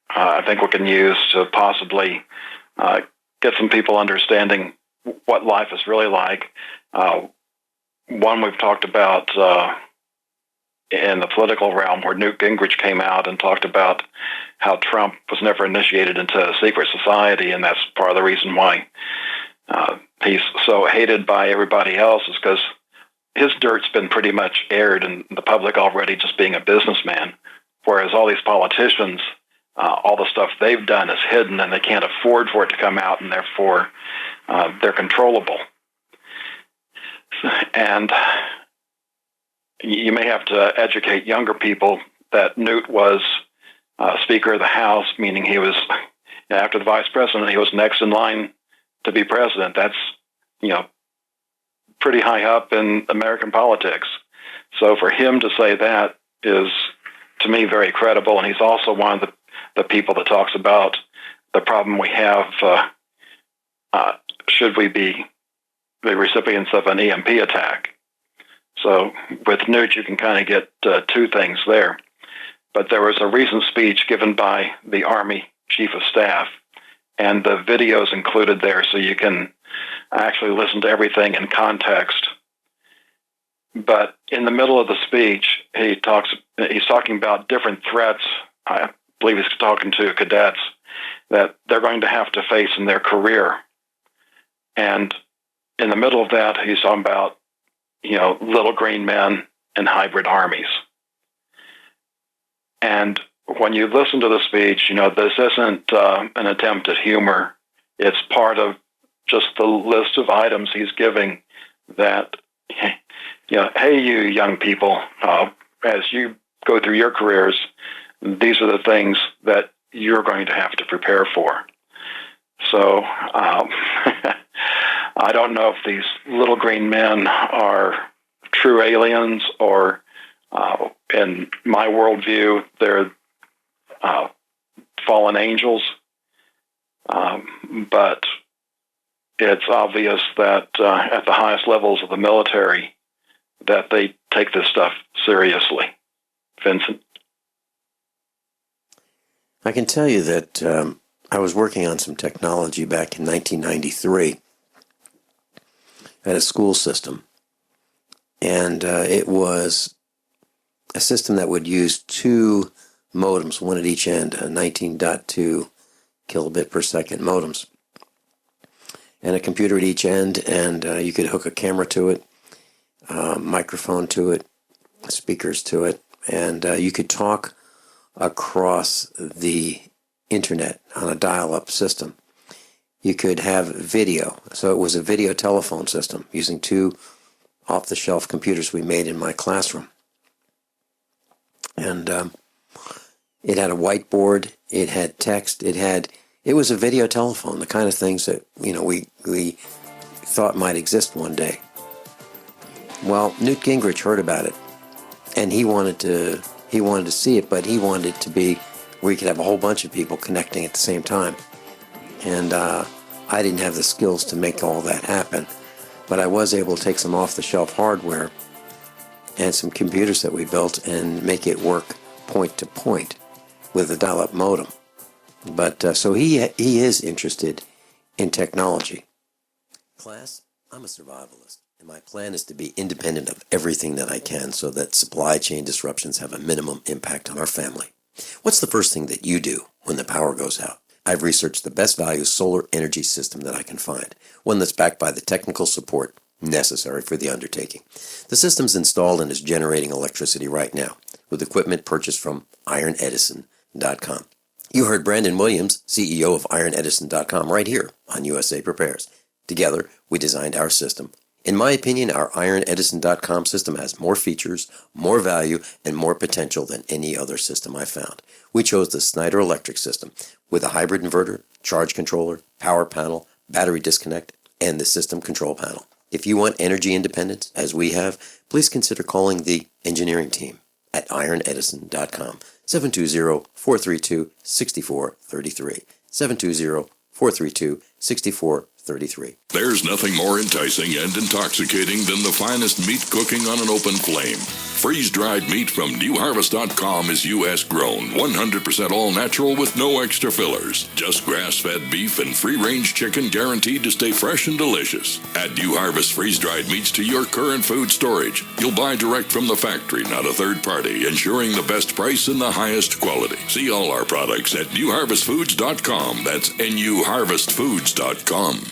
I think we can use to possibly get some people understanding what life is really like. One we've talked about in the political realm, where Newt Gingrich came out and talked about how Trump was never initiated into a secret society, and that's part of the reason why he's so hated by everybody else, is because his dirt's been pretty much aired in the public already, just being a businessman, whereas all these politicians, all the stuff they've done is hidden, and they can't afford for it to come out, and therefore they're controllable. And you may have to educate younger people that Newt was Speaker of the House, meaning he was, after the Vice President, he was next in line to be President. That's, pretty high up in American politics. So for him to say that is, to me, very credible. And he's also one of the people that talks about the problem we have should we be the recipients of an EMP attack. So with Newt, you can kind of get two things there. But there was a recent speech given by the Army Chief of Staff, and the video's included there, so you can actually listen to everything in context. But in the middle of the speech, he's talking about different threats. I believe he's talking to cadets that they're going to have to face in their career. And in the middle of that, he's talking about, little green men and hybrid armies. And when you listen to the speech, this isn't an attempt at humor. It's part of just the list of items he's giving that, hey, you young people, as you go through your careers, these are the things that you're going to have to prepare for. So I don't know if these little green men are true aliens or, in my worldview, they're fallen angels. But it's obvious that at the highest levels of the military that they take this stuff seriously. Vincent? I can tell you that I was working on some technology back in 1993 at a school system. And it was a system that would use two modems, one at each end, 19.2 kilobit per second modems, and a computer at each end, and you could hook a camera to it, microphone to it, speakers to it, and you could talk across the internet on a dial-up system. you could have video. So it was a video telephone system using 2 off-the-shelf computers we made in my classroom. And it had a whiteboard, it had text, it was a video telephone, the kind of things that, we thought might exist one day. Well, Newt Gingrich heard about it, and he wanted to see it, but he wanted it to be where you could have a whole bunch of people connecting at the same time. And I didn't have the skills to make all that happen, but I was able to take some off-the-shelf hardware and some computers that we built and make it work point to point with a dial-up modem. But so he is interested in technology. Class, I'm a survivalist, and my plan is to be independent of everything that I can so that supply chain disruptions have a minimum impact on our family. What's the first thing that you do when the power goes out? I've researched the best value solar energy system that I can find, one that's backed by the technical support necessary for the undertaking. The system's installed and is generating electricity right now with equipment purchased from ironedison.com. You heard Brandon Williams, CEO of ironedison.com, right here on USA Prepares. Together, we designed our system. In my opinion, our ironedison.com system has more features, more value, and more potential than any other system I've found. We chose the Snyder Electric system with a hybrid inverter, charge controller, power panel, battery disconnect, and the system control panel. If you want energy independence, as we have, please consider calling the engineering team at ironedison.com, 720-432-6433, 720-432-6433. There's nothing more enticing and intoxicating than the finest meat cooking on an open flame. Freeze-dried meat from newharvest.com is U.S. grown, 100% all-natural with no extra fillers. Just grass-fed beef and free-range chicken guaranteed to stay fresh and delicious. Add New Harvest freeze-dried meats to your current food storage. You'll buy direct from the factory, not a third party, ensuring the best price and the highest quality. See all our products at newharvestfoods.com. That's newharvestfoods.com.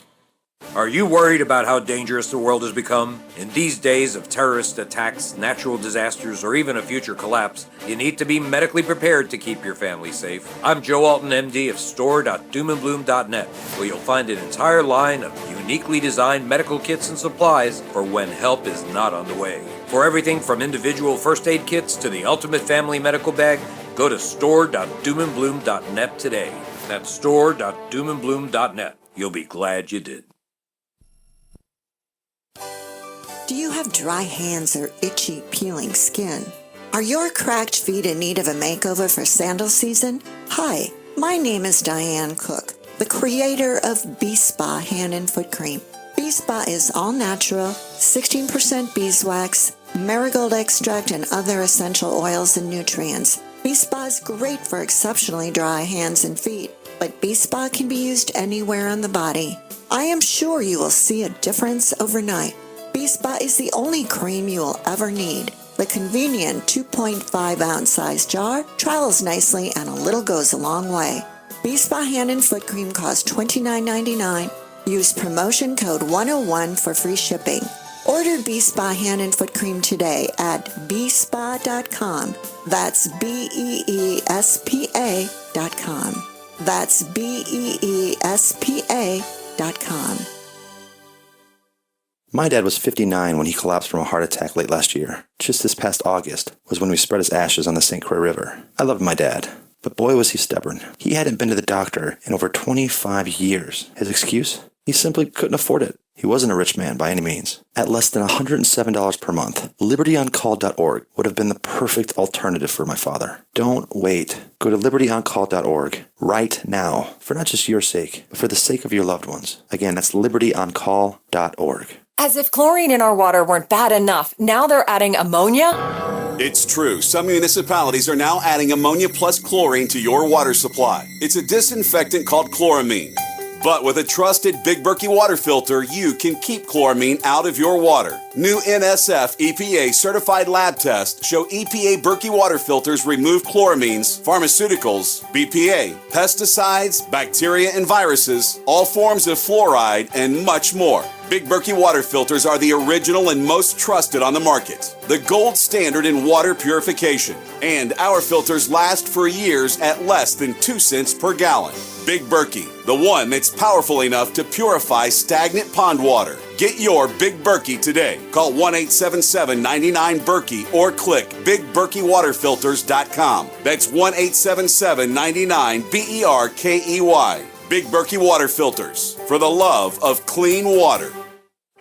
Are you worried about how dangerous the world has become? In these days of terrorist attacks, natural disasters, or even a future collapse, you need to be medically prepared to keep your family safe. I'm Joe Alton, MD of store.doomandbloom.net, where you'll find an entire line of uniquely designed medical kits and supplies for when help is not on the way. For everything from individual first aid kits to the ultimate family medical bag, go to store.doomandbloom.net today. That's store.doomandbloom.net. You'll be glad you did. Do you have dry hands or itchy, peeling skin? Are your cracked feet in need of a makeover for sandal season? Hi, my name is Diane Cook, the creator of Bee Spa Hand and Foot Cream. Bee Spa is all natural, 16% beeswax, marigold extract, and other essential oils and nutrients. Bee Spa is great for exceptionally dry hands and feet, but Bee Spa can be used anywhere on the body. I am sure you will see a difference overnight. Bee Spa is the only cream you will ever need. The convenient 2.5 ounce size jar travels nicely and a little goes a long way. Bee Spa Hand and Foot Cream costs $29.99. Use promotion code 101 for free shipping. Order Bee Spa Hand and Foot Cream today at beespa.com. That's BEESPA.com. That's BEESPA.com. My dad was 59 when he collapsed from a heart attack late last year. Just this past August was when we spread his ashes on the St. Croix River. I loved my dad, but boy was he stubborn. He hadn't been to the doctor in over 25 years. His excuse? He simply couldn't afford it. He wasn't a rich man by any means. At less than $107 per month, libertyoncall.org would have been the perfect alternative for my father. Don't wait. Go to libertyoncall.org right now, for not just your sake, but for the sake of your loved ones. Again, that's libertyoncall.org. As if chlorine in our water weren't bad enough, now they're adding ammonia? It's true. Some municipalities are now adding ammonia plus chlorine to your water supply. It's a disinfectant called chloramine. But with a trusted Big Berkey water filter, you can keep chloramine out of your water. New NSF EPA certified lab tests show EPA Berkey water filters remove chloramines, pharmaceuticals, BPA, pesticides, bacteria and viruses, all forms of fluoride, and much more. Big Berkey water filters are the original and most trusted on the market. The gold standard in water purification. And our filters last for years at less than 2 cents per gallon. Big Berkey, the one that's powerful enough to purify stagnant pond water. Get your Big Berkey today. Call 1-877-99-BERKEY or click BigBerkeyWaterFilters.com. That's 1-877-99-BERKEY. Big Berkey Water Filters, for the love of clean water.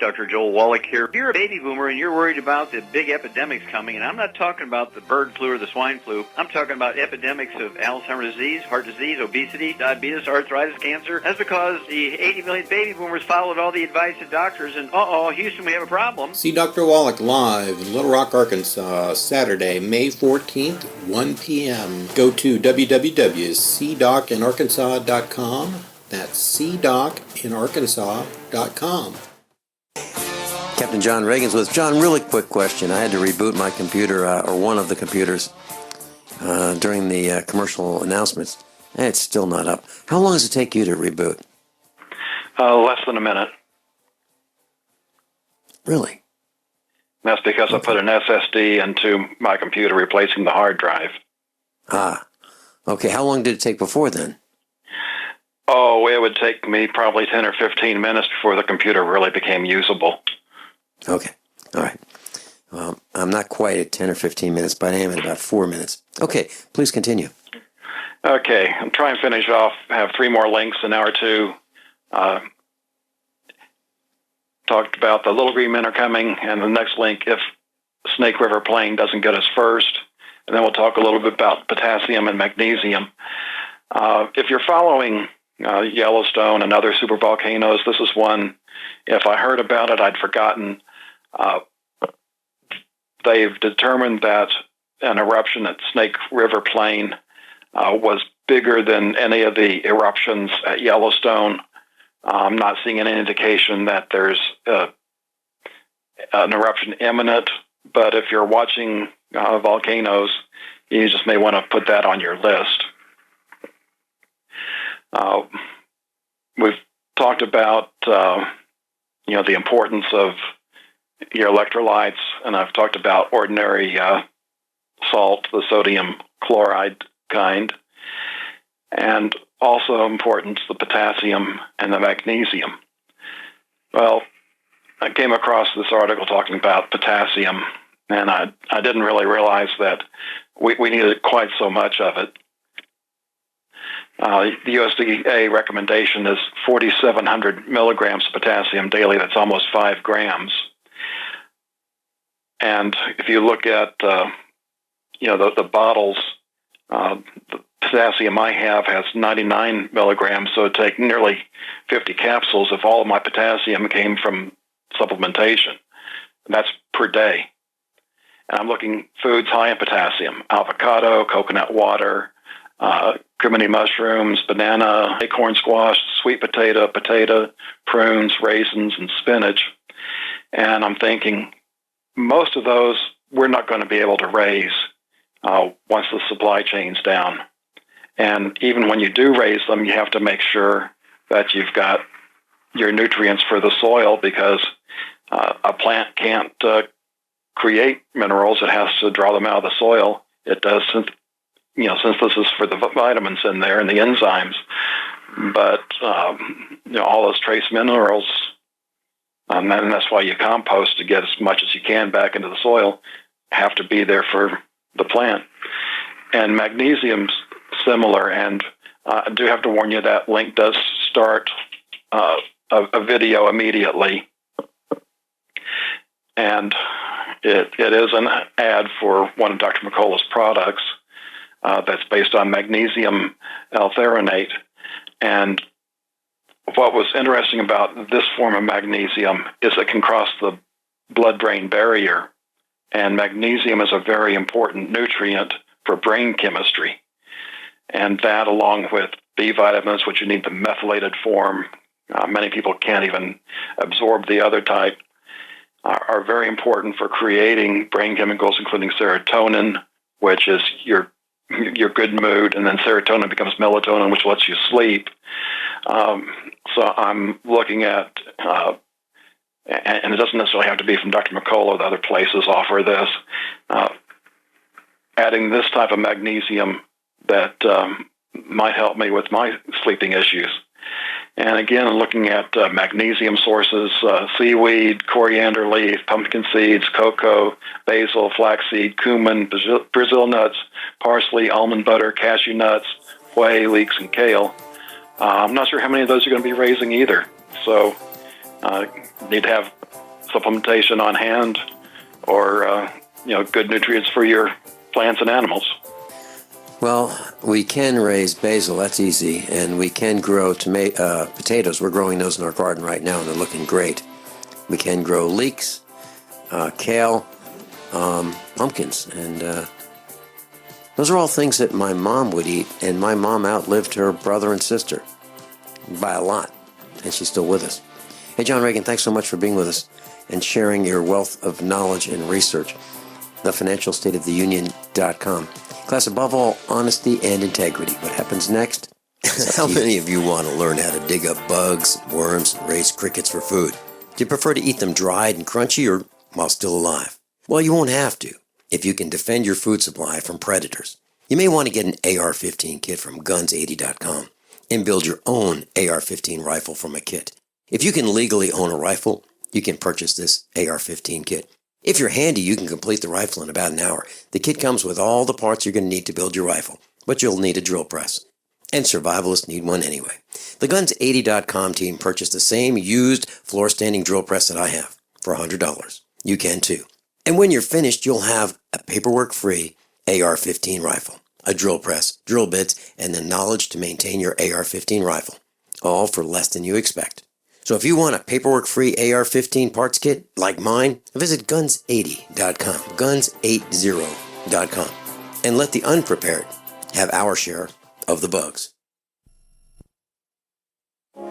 Dr. Joel Wallach here. If you're a baby boomer and you're worried about the big epidemics coming, and I'm not talking about the bird flu or the swine flu, I'm talking about epidemics of Alzheimer's disease, heart disease, obesity, diabetes, arthritis, cancer. That's because the 80 million baby boomers followed all the advice of doctors, and Houston, we have a problem. See Dr. Wallach live in Little Rock, Arkansas, Saturday, May 14th, 1 p.m. Go to www.cdocinarkansas.com. That's cdocinarkansas.com. Captain John Regan's with us. John, really quick question. I had to reboot my computer, or one of the computers, during the commercial announcements. And it's still not up. How long does it take you to reboot? Less than a minute. Really? That's because I put an SSD into my computer, replacing the hard drive. Ah, okay. How long did it take before then? Oh, it would take me probably 10 or 15 minutes before the computer really became usable. Okay. All right. I'm not quite at 10 or 15 minutes, but I am at about 4 minutes. Okay. Please continue. Okay. I'm trying to finish off. I have 3 more links in hour 2. Talked about the little green men are coming, and the next link, if Snake River Plain doesn't get us first. And then we'll talk a little bit about potassium and magnesium. If you're following Yellowstone and other supervolcanoes, this is one, if I heard about it, I'd forgotten. They've determined that an eruption at Snake River Plain was bigger than any of the eruptions at Yellowstone. I'm not seeing any indication that there's an eruption imminent, but if you're watching volcanoes, you just may want to put that on your list. We've talked about the importance of your electrolytes, and I've talked about ordinary salt, the sodium chloride kind, and also importance the potassium and the magnesium. Well, I came across this article talking about potassium, and I didn't really realize that we needed quite so much of it. The USDA recommendation is 4,700 milligrams of potassium daily. That's almost 5 grams. And if you look at the bottles, the potassium I have has 99 milligrams, so it'd take nearly 50 capsules if all of my potassium came from supplementation. And that's per day. And I'm looking foods high in potassium: avocado, coconut water, crimini mushrooms, banana, acorn squash, sweet potato, prunes, raisins, and spinach. And I'm thinking most of those we're not going to be able to raise once the supply chain's down. And even when you do raise them, you have to make sure that you've got your nutrients for the soil, because a plant can't create minerals. It has to draw them out of the soil. It does synthesis for the vitamins in there and the enzymes. But all those trace minerals, and that's why you compost to get as much as you can back into the soil, have to be there for the plant. And magnesium's similar, and I do have to warn you that link does start a video immediately. And it is an ad for one of Dr. McCullough's products that's based on magnesium L-threonate. And what was interesting about this form of magnesium is it can cross the blood-brain barrier, and magnesium is a very important nutrient for brain chemistry. And that, along with B vitamins, which you need the methylated form, many people can't even absorb the other type, are very important for creating brain chemicals, including serotonin, which is your good mood, and then serotonin becomes melatonin, which lets you sleep. So I'm looking at, and it doesn't necessarily have to be from Dr. McCullough, the other places offer this, adding this type of magnesium that might help me with my sleeping issues. And again, looking at magnesium sources, seaweed, coriander leaf, pumpkin seeds, cocoa, basil, flaxseed, cumin, Brazil nuts, parsley, almond butter, cashew nuts, whey, leeks, and kale. I'm not sure how many of those you're going to be raising either. So need to have supplementation on hand or, good nutrients for your plants and animals. Well, we can raise basil, that's easy, and we can grow potatoes. We're growing those in our garden right now, and they're looking great. We can grow leeks, kale, pumpkins, and those are all things that my mom would eat, and my mom outlived her brother and sister by a lot, and she's still with us. Hey, John Regan, thanks so much for being with us and sharing your wealth of knowledge and research. TheFinancialStateOfTheUnion.com. Class, above all, honesty and integrity. What happens next? How many of you want to learn how to dig up bugs, worms, and raise crickets for food? Do you prefer to eat them dried and crunchy or while still alive? Well, you won't have to if you can defend your food supply from predators. You may want to get an AR-15 kit from guns80.com and build your own AR-15 rifle from a kit. If you can legally own a rifle, you can purchase this AR-15 kit. If you're handy, you can complete the rifle in about an hour. The kit comes with all the parts you're going to need to build your rifle, but you'll need a drill press. And survivalists need one anyway. The Guns80.com team purchased the same used floor-standing drill press that I have for $100. You can too. And when you're finished, you'll have a paperwork-free AR-15 rifle, a drill press, drill bits, and the knowledge to maintain your AR-15 rifle, all for less than you expect. So if you want a paperwork-free AR-15 parts kit like mine, visit Guns80.com, Guns80.com, and let the unprepared have our share of the bugs.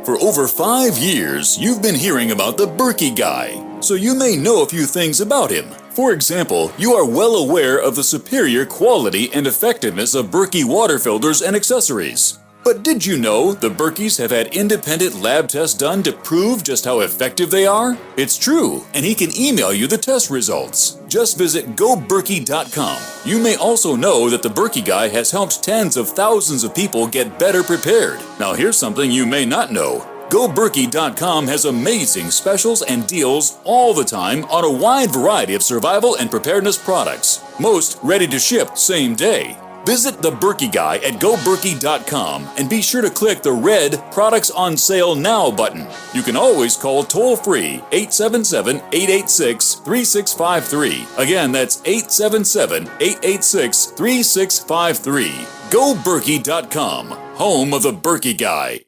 For over 5 years, you've been hearing about the Berkey guy, so you may know a few things about him. For example, you are well aware of the superior quality and effectiveness of Berkey water filters and accessories. But did you know the Berkeys have had independent lab tests done to prove just how effective they are? It's true, and he can email you the test results. Just visit GoBerkey.com. You may also know that the Berkey guy has helped tens of thousands of people get better prepared. Now here's something you may not know. GoBerkey.com has amazing specials and deals all the time on a wide variety of survival and preparedness products. Most ready to ship same day. Visit the Berkey guy at GoBerkey.com and be sure to click the red Products on Sale Now button. You can always call toll-free 877-886-3653. Again, that's 877-886-3653. GoBerkey.com, home of the Berkey guy.